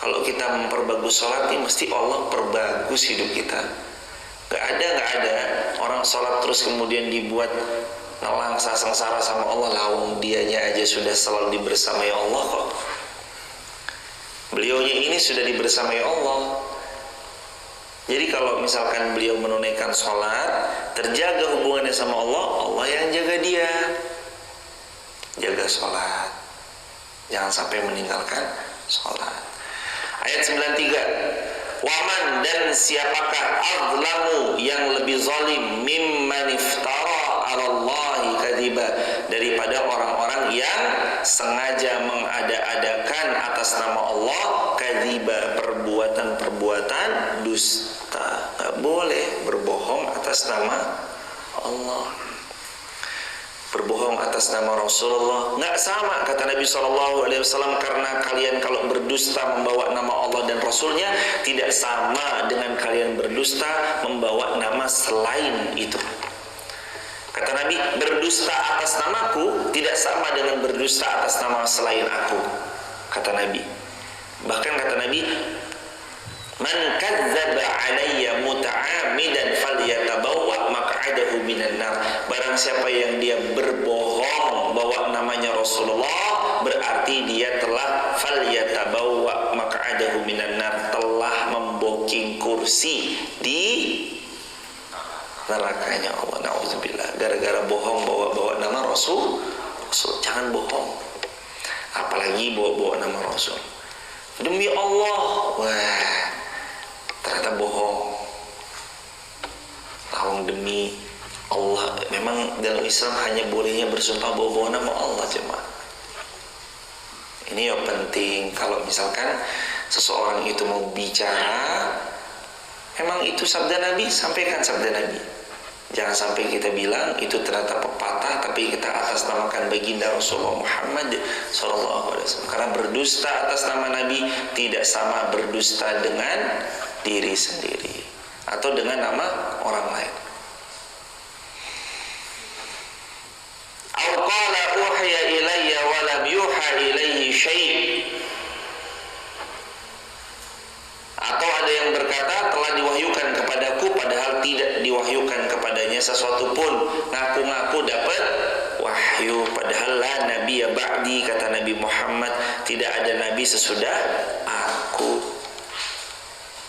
A: Kalau kita memperbagus sholat ini mesti Allah perbagus hidup kita. Gak ada orang sholat terus kemudian dibuat nelangsa sengsara sama Allah. Lawang dianya aja sudah selalu dibersamai Allah kok. Beliaunya ini sudah dibersamai Allah. Jadi kalau misalkan beliau menunaikan sholat, terjaga hubungannya sama Allah, Allah yang jaga dia. Jaga sholat, jangan sampai meninggalkan sholat. Ayat 93, "Waman, dan siapakah azlamu yang lebih zalim mimman iftara 'alallahi kadziba, daripada orang-orang yang sengaja mengada-adakan atas nama Allah kadziba, perbuatan-perbuatan dusta." Enggak boleh berbohong atas nama Allah, berbohong atas nama Rasulullah. Nggak sama kata Nabi SAW, karena kalian kalau berdusta membawa nama Allah dan Rasulnya tidak sama dengan kalian berdusta membawa nama selain itu. Kata Nabi, berdusta atas namaku tidak sama dengan berdusta atas nama selain aku. Kata Nabi. Bahkan kata Nabi, "Man kadzdzaba 'alayya muta'ammidan falyatabawwa maq'adahu minan nar." Barang siapa yang dia berbohong bawa namanya Rasulullah, berarti dia telah falyatabawwa maq'adahu minan nar, telah memboking kursi di nerakanya Allah. Nauzubillah, gara-gara bohong bawa nama Rasul. Jangan bohong, apalagi bawa nama Rasul. Demi Allah, wah, ternyata bohong. Tahun demi Allah. Memang dalam Islam hanya bolehnya bersumpah bawa nama Allah jemaah. Ini yang penting. Kalau misalkan seseorang itu mau bicara, memang itu sabda Nabi, sampaikan sabda Nabi. Jangan sampai kita bilang itu ternyata pepatah, tapi kita atasnamakan baginda Rasulullah Muhammad SAW. Karena berdusta atas nama Nabi tidak sama berdusta dengan diri sendiri atau dengan nama orang lain. Aw qala uhiya ilayya wa lam yuha ilayhi syai'. Atau ada yang berkata telah diwahyukan kepadaku padahal tidak diwahyukan kepadanya sesuatu pun. Ngaku-ngaku dapat wahyu padahal la nabiyya ba'di, kata Nabi Muhammad, tidak ada nabi sesudah aku.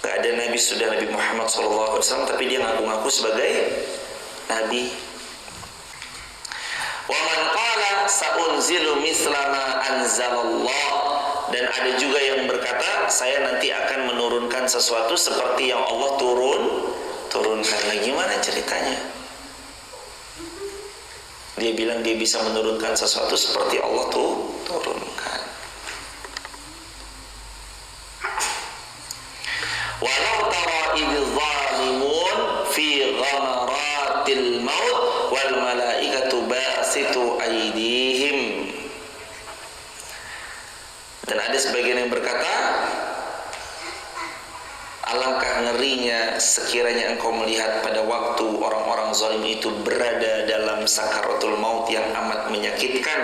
A: Gak ada nabi sudah Nabi Muhammad SAW, tapi dia ngaku-ngaku sebagai nabi. Wa man qala sa'unzilu misla ma anzalallah, dan ada juga yang berkata saya nanti akan menurunkan sesuatu seperti yang Allah turunkan. Nah, gimana ceritanya? Dia bilang dia bisa menurunkan sesuatu seperti Allah turunkan. Walau tara idz zalimun fi ghamaratil maut wal malaikatu basitu aydihim. Dan ada sebagian yang berkata alangkah ngerinya sekiranya engkau melihat pada waktu orang-orang zalim itu berada dalam sakaratul maut yang amat menyakitkan,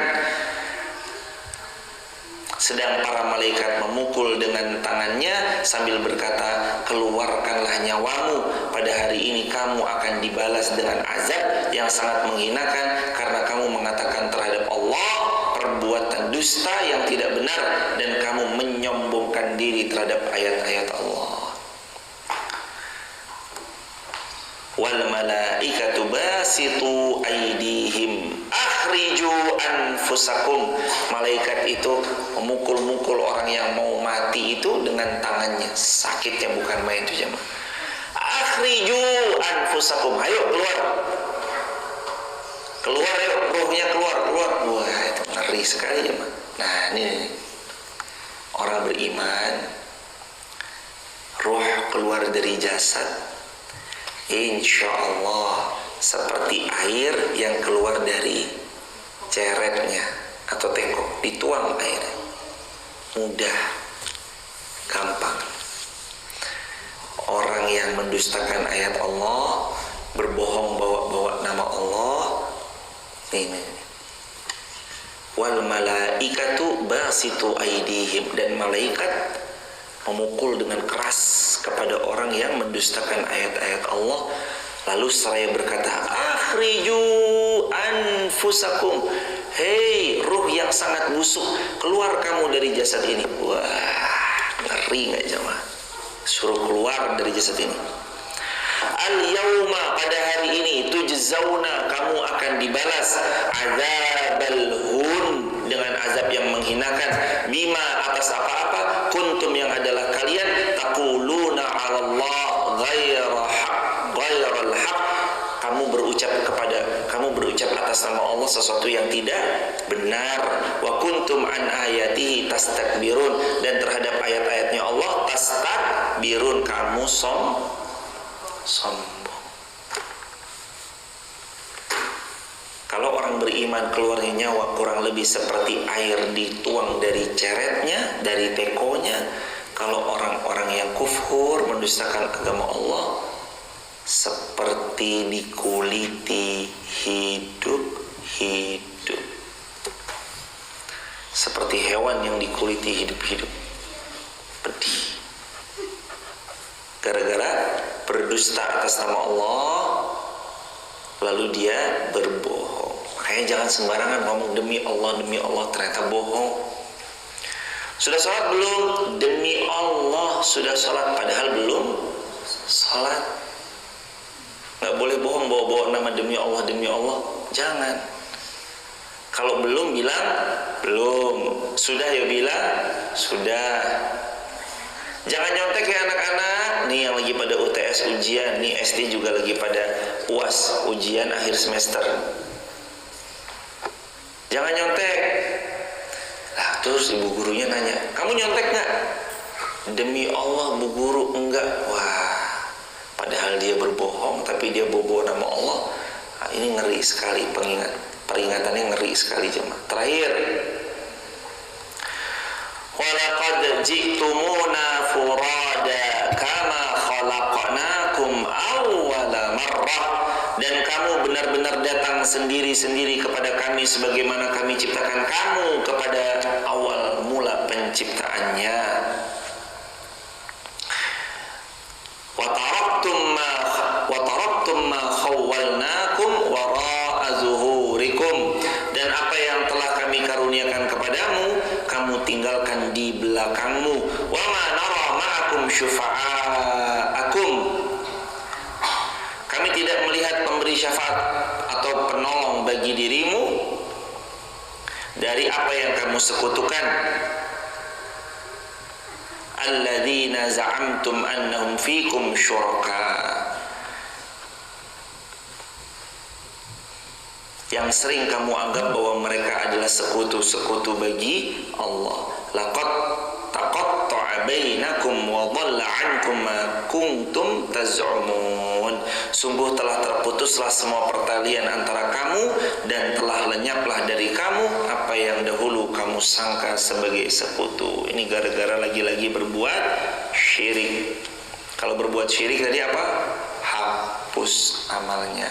A: sedang para malaikat memukul dengan tangannya sambil berkata, keluarkanlah nyawamu, pada hari ini kamu akan dibalas dengan azab yang sangat menghinakan karena kamu mengatakan terhadap Allah perbuatan dusta yang tidak benar dan kamu menyombongkan diri terhadap ayat-ayat Allah. Wal malaikatu basitu aydihim akhriju anfusakum. Malaikat itu memukul-mukul orang yang mau mati itu dengan tangannya. Sakitnya bukan main itu jemaah. Akhriju anfusakum, ayo keluar. Keluar, ayo ruhnya keluar. Wah, itu ngeri sekali jemaah. Nah, ini orang beriman, ruh keluar dari jasad, insya Allah seperti air yang keluar dari ceretnya atau teko, dituang air, mudah, gampang. Orang yang mendustakan ayat Allah, berbohong bawa nama Allah, ini wal malaikatu basitu aydihim, dan malaikat memukul dengan keras kepada orang yang mendustakan ayat-ayat Allah. Lalu seraya berkata, akhriju anfusakum, hei ruh yang sangat busuk, keluar kamu dari jasad ini. Wah, ngeri gak jemaah? Suruh keluar dari jasad ini. Al-yawma, pada hari ini, tujzauna, kamu akan dibalas azabal hun, dengan azab yang menghinakan, bima, atas apa-apa, kuntum, yang adalah kalian, taquluna 'ala Allah ghairal haq, kamu berucap atas nama Allah sesuatu yang tidak benar. Wa kuntum an ayatihi tastakbirun, dan terhadap ayat-ayatnya Allah tastakbirun, kamu sombong. Kalau orang beriman keluarnya nyawa kurang lebih seperti air dituang dari ceretnya, dari tekonya. Kalau orang-orang yang kufur, mendustakan agama Allah, seperti dikuliti hidup-hidup, seperti hewan yang dikuliti hidup-hidup, pedih, gara-gara berdusta atas nama Allah, lalu dia berbohong. Makanya jangan sembarangan ngomong demi Allah ternyata bohong. Sudah sholat belum? Demi Allah sudah sholat, padahal belum sholat. Gak boleh bohong bawa-bawa nama demi Allah, jangan. Kalau belum bilang belum, sudah ya bilang sudah. Jangan nyontek ya anak-anak. Nih yang lagi pada UTS ujian, nih SD juga lagi pada UAS, ujian akhir semester. Jangan nyontek. Nah, terus ibu gurunya nanya, kamu nyontek gak? Demi Allah bu guru, enggak. Wah, padahal dia berbohong, tapi dia bawa nama Allah. Nah, ini ngeri sekali, peringatannya ngeri sekali jemaah. Terakhir, walaqad ji'tumuna furada kama khalaqnakum awwala marrah, dan kamu benar-benar datang sendiri-sendiri kepada kami sebagaimana kami ciptakan kamu kepada awal mula penciptaannya. Wa taraktum ma khawwalnakum wara'a zuhurikum, dan apa yang telah kami karuniakan kepadamu kamu tinggalkan di belakangmu. Wa ma nara ma'akum syufa'akum, kami tidak melihat pemberi syafaat atau penolong bagi dirimu dari apa yang kamu sekutukan. Alladzina za'amtum annahum fikum syuraka, yang sering kamu anggap bahwa mereka adalah sekutu-sekutu bagi Allah. Laqad taqatta'a bainakum wa dhalla 'ankum ma kuntum taz'umun, sungguh telah terputuslah semua pertalian antara kamu dan telah lenyaplah dari kamu apa yang dahulu kamu sangka sebagai sekutu. Ini gara-gara lagi-lagi berbuat syirik. Kalau berbuat syirik tadi apa? Hapus amalnya.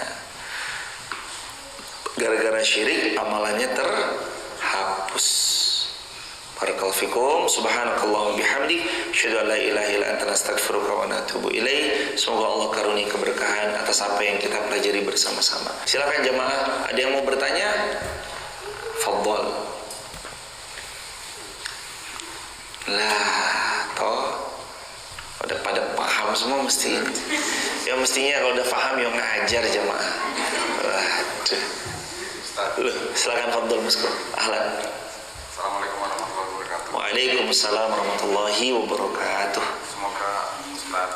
A: Gara-gara syirik amalannya terhapus. Barakallahu fikum. Subhanakallahumma bihamdik, asyhadu an la ilaha illa anta, astaghfiruka wa atubu ilaik. Semoga Allah karuniai keberkahan atas apa yang kita pelajari bersama-sama. Silakan jamaah, ada yang mau bertanya? Fadhal. Lah, toh udah pada paham semua mesti. Ya mestinya kalau udah paham yang ngajar jamaah. Waduh. Silakan Fadhal Muskur. Ahlan.
B: Assalamualaikum warahmatullahi wabarakatuh.
A: Waalaikumsalam warahmatullahi wabarakatuh.
B: Semoga Ustaz,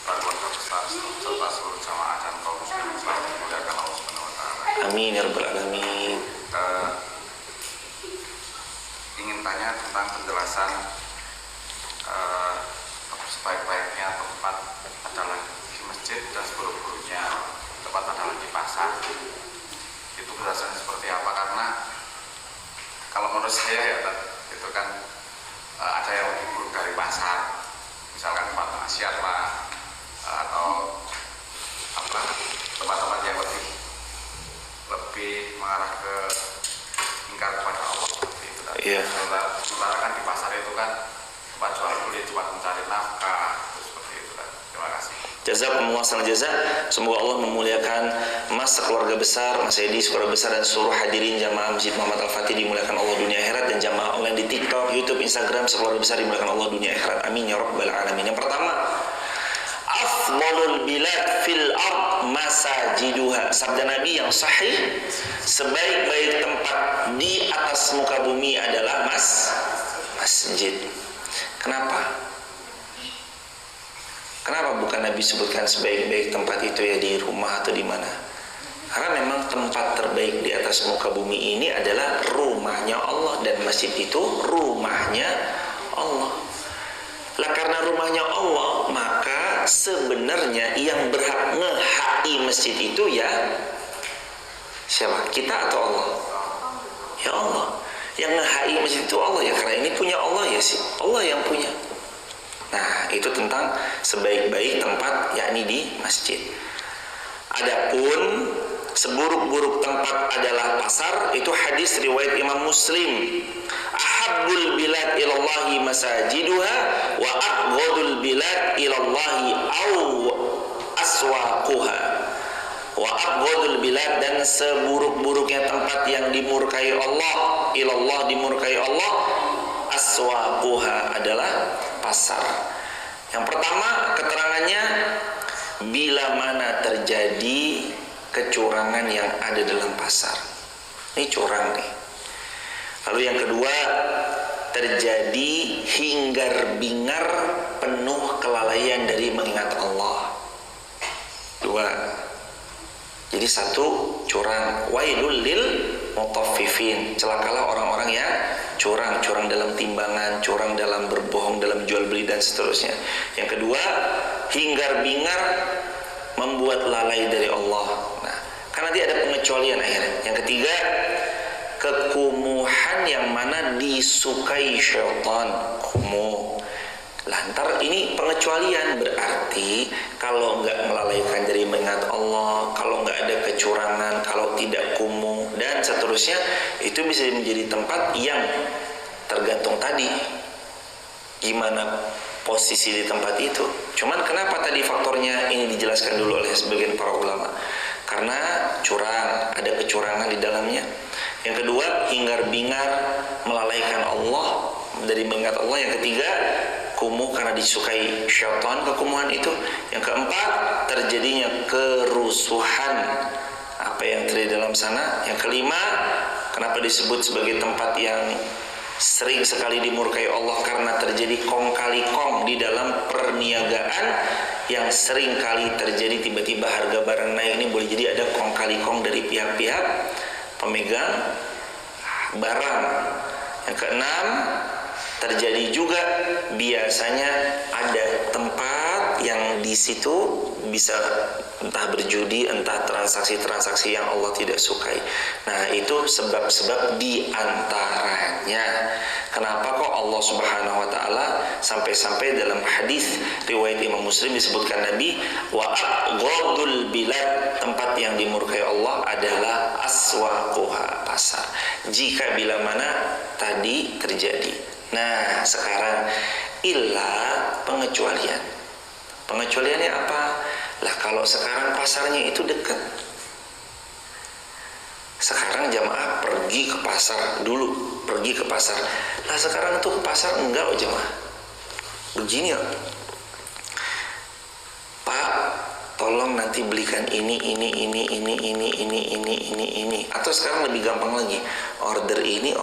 B: keluarga besar serta seluruh jamaah dan kaum muslimin selalu dimuliakan Allah Subhanahu wa taala.
A: Amin ya rabbal alamin.
B: Ingin tanya tentang penjelasan sebaik-baiknya tempat adalah di masjid dan seburuk-buruknya tempat adalah di pasar. Itu penjelasannya seperti apa? Karena kalau menurut saya ya, itu kan ada yang lebih buruk dari pasar, misalkan tempat maksiat lah, atau apa tempat-tempat yang lebih mengarah ke ingkar kepada Allah seperti itu.
A: Iya.
B: Sementara kan di pasar itu kan tempat jual beli, tempat mencari nafkah, itu seperti itu kan. Terima kasih.
A: Jazakumullah khairan jazak. Semoga Allah memuliakan Mas sekeluarga besar, Mas Edi sekeluarga besar, dan seluruh hadirin jamaah Masjid Muhammad Al-Fatih dimuliakan Allah dunia akhirat, dan jamaah online di TikTok, YouTube, Instagram sekeluarga besar dimuliakan Allah dunia akhirat. Amin ya rabbal alamin. Yang pertama, afdalul bilad fil ard masajiduha. Sabda Nabi yang sahih, sebaik-baik tempat di atas muka bumi adalah masjid. Kenapa? Kenapa bukan Nabi sebutkan sebaik-baik tempat itu ya di rumah atau di mana? Karena memang tempat terbaik di atas muka bumi ini adalah rumahnya Allah, dan masjid itu rumahnya Allah. Lah karena rumahnya Allah, maka sebenarnya yang berhak nge-HI masjid itu ya siapa? Kita atau Allah? Ya Allah. Yang nge-HI masjid itu Allah ya, karena ini punya Allah ya sih. Allah yang punya. Nah, itu tentang sebaik-baik tempat, yakni di masjid. Adapun seburuk-buruk tempat adalah pasar, itu hadis riwayat Imam Muslim. Ahabbul bilad ilallahi masajiduha wa abghadul bilad ilallahi aw aswaquha. Wa abghadul bilad, dan seburuk-buruknya tempat yang dimurkai Allah, ilallah dimurkai Allah, aswaquha adalah pasar. Yang pertama keterangannya, bila mana terjadi kecurangan yang ada dalam pasar. Ini curang nih. Lalu yang kedua, terjadi hingar-bingar penuh kelalaian dari mengingat Allah. Dua. Jadi satu, curang. Wailul lil mutaffifin. Celakalah orang-orang yang curang dalam timbangan, curang dalam berbohong, dalam jual beli dan seterusnya. Yang kedua, hingar-bingar membuat lalai dari Allah. Nah, karena dia ada pengecualian akhirnya. Yang ketiga, kekumuhan yang mana disukai syaitan. Kumuh. Lantar ini pengecualian, berarti kalau nggak melalaikan dari mengingat Allah, kalau nggak ada kecurangan, kalau tidak kumuh dan seterusnya, itu bisa menjadi tempat yang tergantung tadi gimana posisi di tempat itu. Cuman kenapa tadi faktornya ini dijelaskan dulu oleh sebagian para ulama? Karena curang, ada kecurangan di dalamnya. Yang kedua, hingar-bingar melalaikan Allah dari mengingat Allah. Yang ketiga, kumuh karena disukai syaitan, kekumuhan itu. Yang keempat, terjadinya kerusuhan, apa yang terjadi dalam sana. Yang kelima, kenapa disebut sebagai tempat yang sering sekali dimurkai Allah? Karena terjadi kong kali kong di dalam perniagaan, yang sering kali terjadi tiba-tiba harga barang naik. Ini boleh jadi ada kong kali kong dari pihak-pihak pemegang barang. Yang keenam, terjadi juga biasanya ada tempat yang di situ bisa entah berjudi, entah transaksi-transaksi yang Allah tidak sukai. Nah, itu sebab-sebab di antaranya. Kenapa kok Allah Subhanahu wa taala sampai-sampai dalam hadis riwayat Imam Muslim disebutkan Nabi, wa ghadul bilad, tempat yang dimurkai Allah adalah aswaquha, pasar. Jika bila mana tadi terjadi. Nah, sekarang illa pengecualian. Pengecualiannya apa? Lah kalau sekarang pasarnya itu dekat. Sekarang jamaah pergi ke pasar dulu, pergi ke pasar. Nah sekarang tuh ke pasar enggak loh jamaah. Begini loh. Pak, tolong nanti belikan ini. Atau sekarang lebih gampang lagi. Order ini.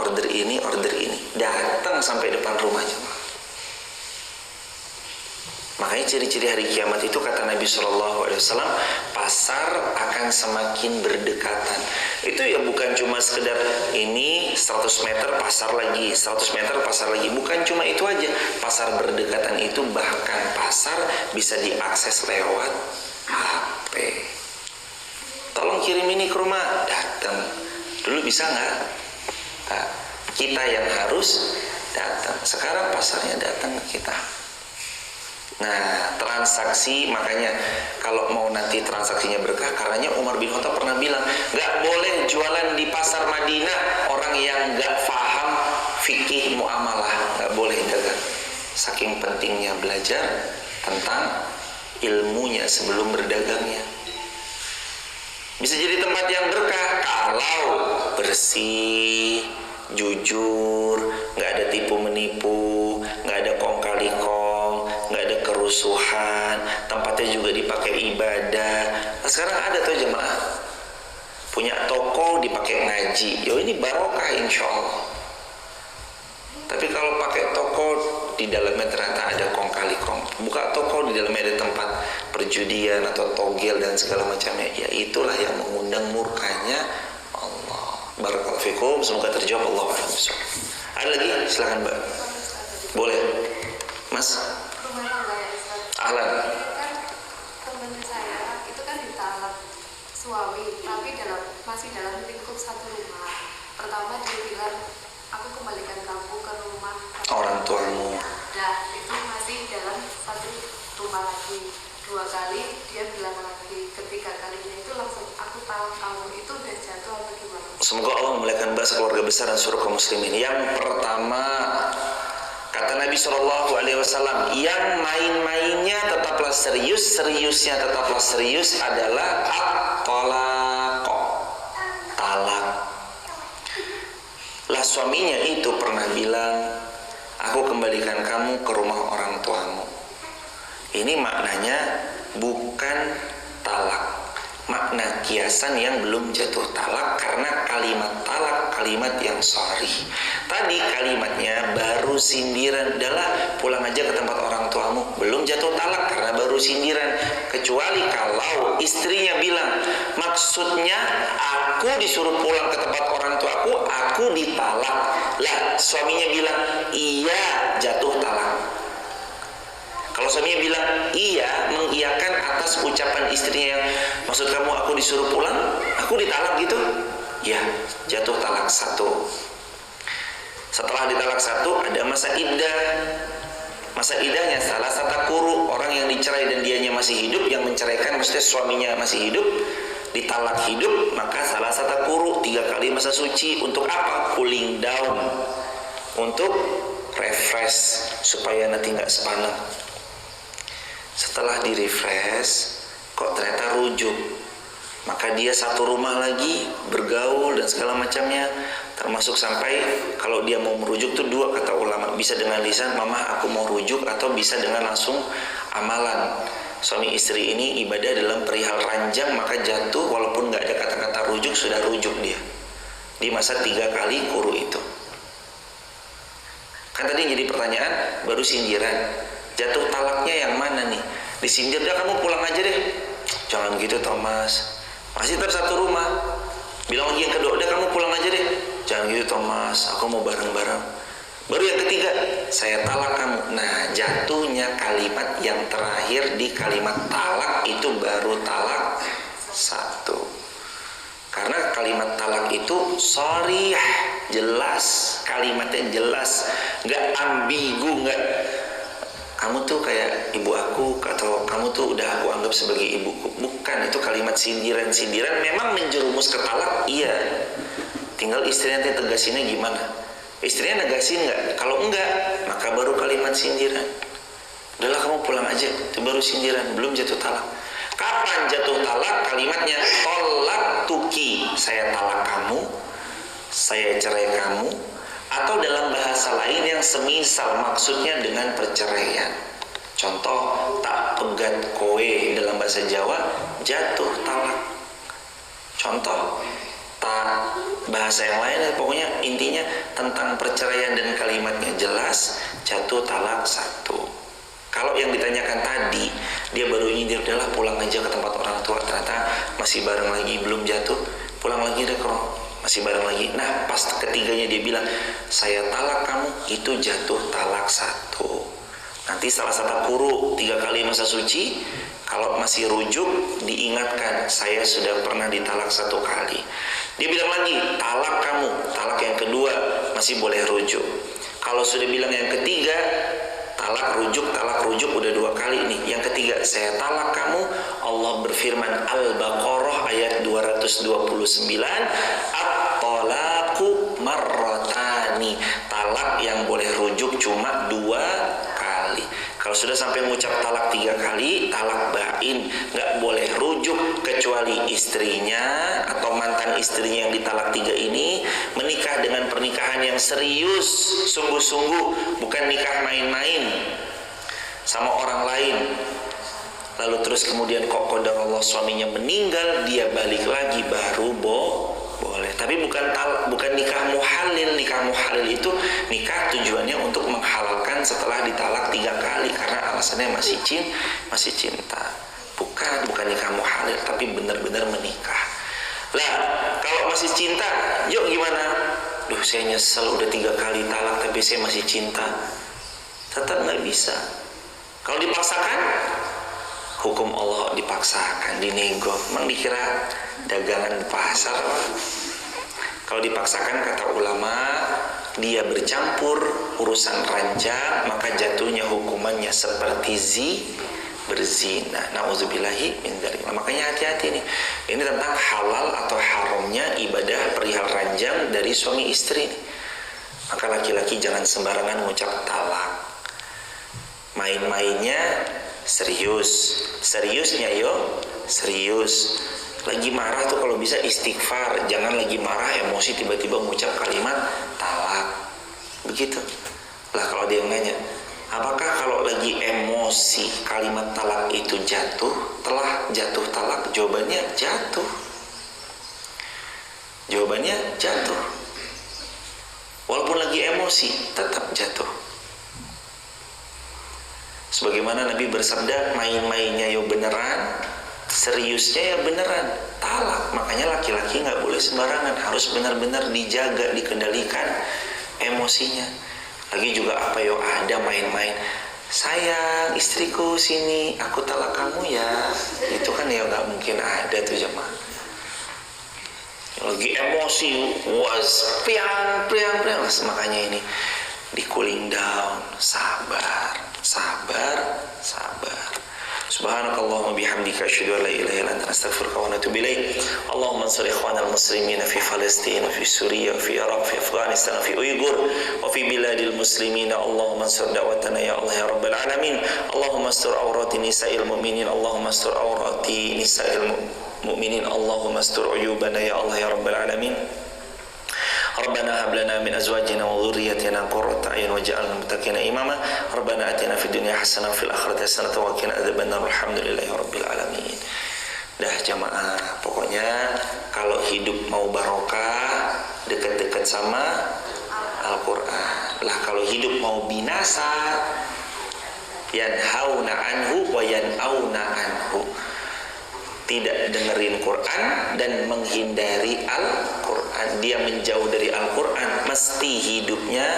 A: Datang sampai depan rumah jemaah. Makanya ciri-ciri hari kiamat itu kata Nabi SAW, pasar akan semakin berdekatan. Itu ya bukan cuma sekedar ini 100 meter pasar lagi, 100 meter pasar lagi. Bukan cuma itu aja. Pasar berdekatan itu bahkan pasar bisa diakses lewat HP. Tolong kirim ini ke rumah, datang. Dulu bisa nggak? Nah, kita yang harus datang. Sekarang pasarnya datang ke kita. Nah, transaksi, makanya kalau mau nanti transaksinya berkah, karenanya Umar bin Khattab pernah bilang, nggak boleh jualan di pasar Madinah orang yang nggak paham fikih muamalah, nggak boleh dagang. Saking pentingnya belajar tentang ilmunya sebelum berdagangnya. Bisa jadi tempat yang berkah kalau bersih, jujur, nggak ada tipu menipu, nggak ada kong kali kong, nggak ada kerusuhan, tempatnya juga dipakai ibadah. Nah, sekarang ada tuh jemaah punya toko dipakai ngaji, yo ini barokah insya Allah. Tapi kalau pakai toko di dalamnya ternyata ada kong kali kong, buka toko di dalamnya ada tempat perjudian atau togel dan segala macamnya, ya itulah yang mengundang murkanya Allah. Barakallahu fikum, semoga terjawab. Allah a'lam bishawab. Ada lagi? Silakan Mbak. Boleh, Mas. Ahlan.
C: Temen saya itu kan ditalak suami, tapi masih dalam lingkup satu rumah. Pertama dia bilang, aku kembalikan kamu ke rumah
A: Orang tuamu.
C: Nah, itu masih dalam satu rumah lagi. 2 kali dia bilang lagi, ketiga kalinya itu langsung aku talak kamu. Itu udah jatuh atau gimana?
A: Semoga Allah memuliakan Mbak sekeluarga besar dan seluruh kaum muslimin. Yang pertama, kata Nabi SAW, yang main-mainnya tetaplah serius, seriusnya tetaplah serius adalah at-talaq, talak. Lah suaminya itu pernah bilang, aku kembalikan kamu ke rumah orang tuamu. Ini maknanya bukan talak, makna kiasan yang belum jatuh talak, karena kalimat talak kalimat yang sorry. Tadi kalimatnya baru sindiran, udahlah pulang aja ke tempat orang tuamu, belum jatuh talak karena baru sindiran. Kecuali kalau istrinya bilang, maksudnya aku disuruh pulang ke tempat orang tuaku, aku ditalak. Lah suaminya bilang iya, jatuh talak. Kalau suaminya bilang iya, mengiyakan atas ucapan istrinya yang maksud kamu aku disuruh pulang, aku ditalak gitu, ya jatuh talak 1. Setelah ditalak 1 ada masa iddah. Masa iddahnya salah satu kuru, orang yang dicerai dan dianya masih hidup, yang menceraikan maksudnya suaminya masih hidup, ditalak hidup, maka salah satu kuru 3 kali masa suci. Untuk apa? Cooling down, untuk refresh supaya nanti nggak sepaneng. Setelah di refresh, kok ternyata rujuk, maka dia satu rumah lagi bergaul dan segala macamnya, termasuk sampai kalau dia mau merujuk tuh 2 kata ulama, bisa dengan lisan mama aku mau rujuk, atau bisa dengan langsung amalan. Suami istri ini ibadah dalam perihal ranjang, maka jatuh walaupun nggak ada kata-kata rujuk, sudah rujuk dia di masa 3 kali kuru itu. Kan tadi jadi pertanyaan, baru sindiran. Jatuh talaknya yang mana nih? Disindir, dah kamu pulang aja deh. Jangan gitu Thomas, masih tetap satu rumah. Bilang lagi yang kedua, udah kamu pulang aja deh. Jangan gitu Thomas, aku mau bareng-bareng. Baru yang ketiga, saya talak kamu. Nah, jatuhnya kalimat yang terakhir di kalimat talak itu baru talak satu. Karena kalimat talak itu sharih, jelas, kalimatnya jelas, nggak ambigu, nggak kamu tuh kayak ibu aku atau kamu tuh udah aku anggap sebagai ibuku. Bukan, itu kalimat sindiran-sindiran. Memang menjerumus ke talak, iya. Tinggal istrinya tegasinnya gimana. Istrinya negasin nggak? Kalau enggak, maka baru kalimat sindiran. Udahlah kamu pulang aja, itu baru sindiran, belum jatuh talak. Kapan jatuh talak? Kalimatnya tolak tuki, saya talak kamu, saya cerai kamu. Atau dalam bahasa lain yang semisal maksudnya dengan perceraian. Contoh, tak pegat kowe dalam bahasa Jawa, jatuh talak. Contoh, bahasa yang lain, pokoknya intinya tentang perceraian dan kalimatnya jelas, jatuh talak satu. Kalau yang ditanyakan tadi, dia baru nyindir, udahlah pulang aja ke tempat orang tua, ternyata masih bareng lagi, belum jatuh, pulang lagi deh kok, masih bareng lagi. Nah, pas ketiganya dia bilang, saya talak kamu, itu jatuh talak satu. Nanti salah satu kuru 3 kali masa suci, kalau masih rujuk diingatkan, saya sudah pernah ditalak 1 kali. Dia bilang lagi, talak kamu, talak yang kedua masih boleh rujuk. Kalau sudah bilang yang ketiga, talak rujuk udah 2 kali nih. Yang ketiga, saya talak kamu. Allah berfirman Al-Baqarah ayat 229, at-talaqu marratani. Talak yang boleh rujuk cuma 2 kali. Kalau sudah sampai mengucap talak 3 kali, talak bain, nggak boleh rujuk kecuali istrinya atau mantan istrinya yang ditalak 3 ini menikah dengan pernikahan yang serius, sungguh-sungguh, bukan nikah main-main sama orang lain. Lalu terus kemudian kok qadar Allah suaminya meninggal, dia balik lagi, baru boleh. Tapi bukan nikah muhalil. Nikah muhalil itu nikah tujuannya untuk menghalalkan setelah ditalak 3 kali karena alasannya masih cinta. Bukan nikah muhalil, tapi benar-benar menikah. Lah, kalau masih cinta, yuk gimana? Duh, saya nyesel udah 3 kali talak tapi saya masih cinta. Tetap nggak bisa. Kalau dipaksakan, hukum Allah dipaksakan, dinego. Emang dikira dagangan di pasar? Kalau dipaksakan, kata ulama, dia bercampur urusan ranjang, maka jatuhnya hukumannya seperti berzina. Nauzubillahi min dzalik. Makanya hati-hati nih. Ini tentang halal atau haramnya ibadah perihal ranjang dari suami istri. Maka laki-laki jangan sembarangan mengucap talak. Main-mainnya serius, seriusnya serius. Lagi marah tuh kalau bisa istighfar, jangan lagi marah emosi tiba-tiba mengucap kalimat talak. Begitu. Lah kalau dia nanya, apakah kalau lagi emosi kalimat talak itu jatuh? Telah jatuh talak? Jawabannya jatuh. Jawabannya jatuh. Walaupun lagi emosi tetap jatuh. Sebagaimana Nabi bersabda, main-mainnya ya beneran, seriusnya ya beneran, talak. Makanya laki-laki nggak boleh sembarangan, harus benar-benar dijaga, dikendalikan emosinya. Lagi juga apa yo ada main-main, sayang istriku sini, aku talak kamu ya. Itu kan ya nggak mungkin ada tuh jemaah. Lagi emosi, was priang. Makanya ini di cooling down, sabar. Subhanakallahumma bihamdika asyhadu an la ilaha illa anta astaghfiruka wa atubu ilaik. Allahumma ansur ikhwanal muslimin fi Palestina, fi Suriya, fi Iraq, fi Afghanistan, fi Uyghur wa fi biladil muslimin. Allahumma ansur da'watana ya Allah ya rabbal alamin. Allahumma astur awrati nisa'il mu'minin. Allahumma astur awrati nisa'il mu'minin. Allahumma astur uyubana ya Allah ya rabbal alamin. ربنا هب لنا من ازواجنا وذريتنا قرة اعين واجعلنا للمتقين اماما ربنا اتنا في الدنيا حسنة وفي الآخرة حسنة وقنا عذاب النار والحمدلله rabbil alamin. Dah jamaah, pokoknya kalau hidup mau barokah dekat-dekat sama Al-Quran. Lah kalau hidup mau binasa, yanhauna anhu wa yanauna anhu. Tidak dengerin Quran dan menghindari Al-Quran. Dia menjauh dari Al-Quran, mesti hidupnya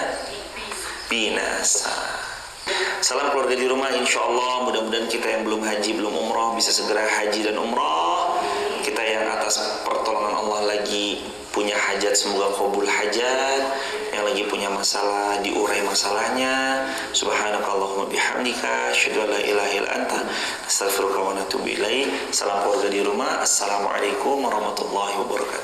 A: binasa. Salam keluarga di rumah, insya Allah mudah-mudahan kita yang belum haji, belum umrah bisa segera haji dan umrah. Kita yang atas pertolongan Allah lagi punya hajat, semoga qabul hajat. Yang lagi punya masalah, diurai masalahnya. Subhanakallahumma bihamdika, asyhadu an la ilaha illa anta, astaghfiruka wa atubu ilaik. Salam keluarga di rumah. Assalamualaikum warahmatullahi wabarakatuh.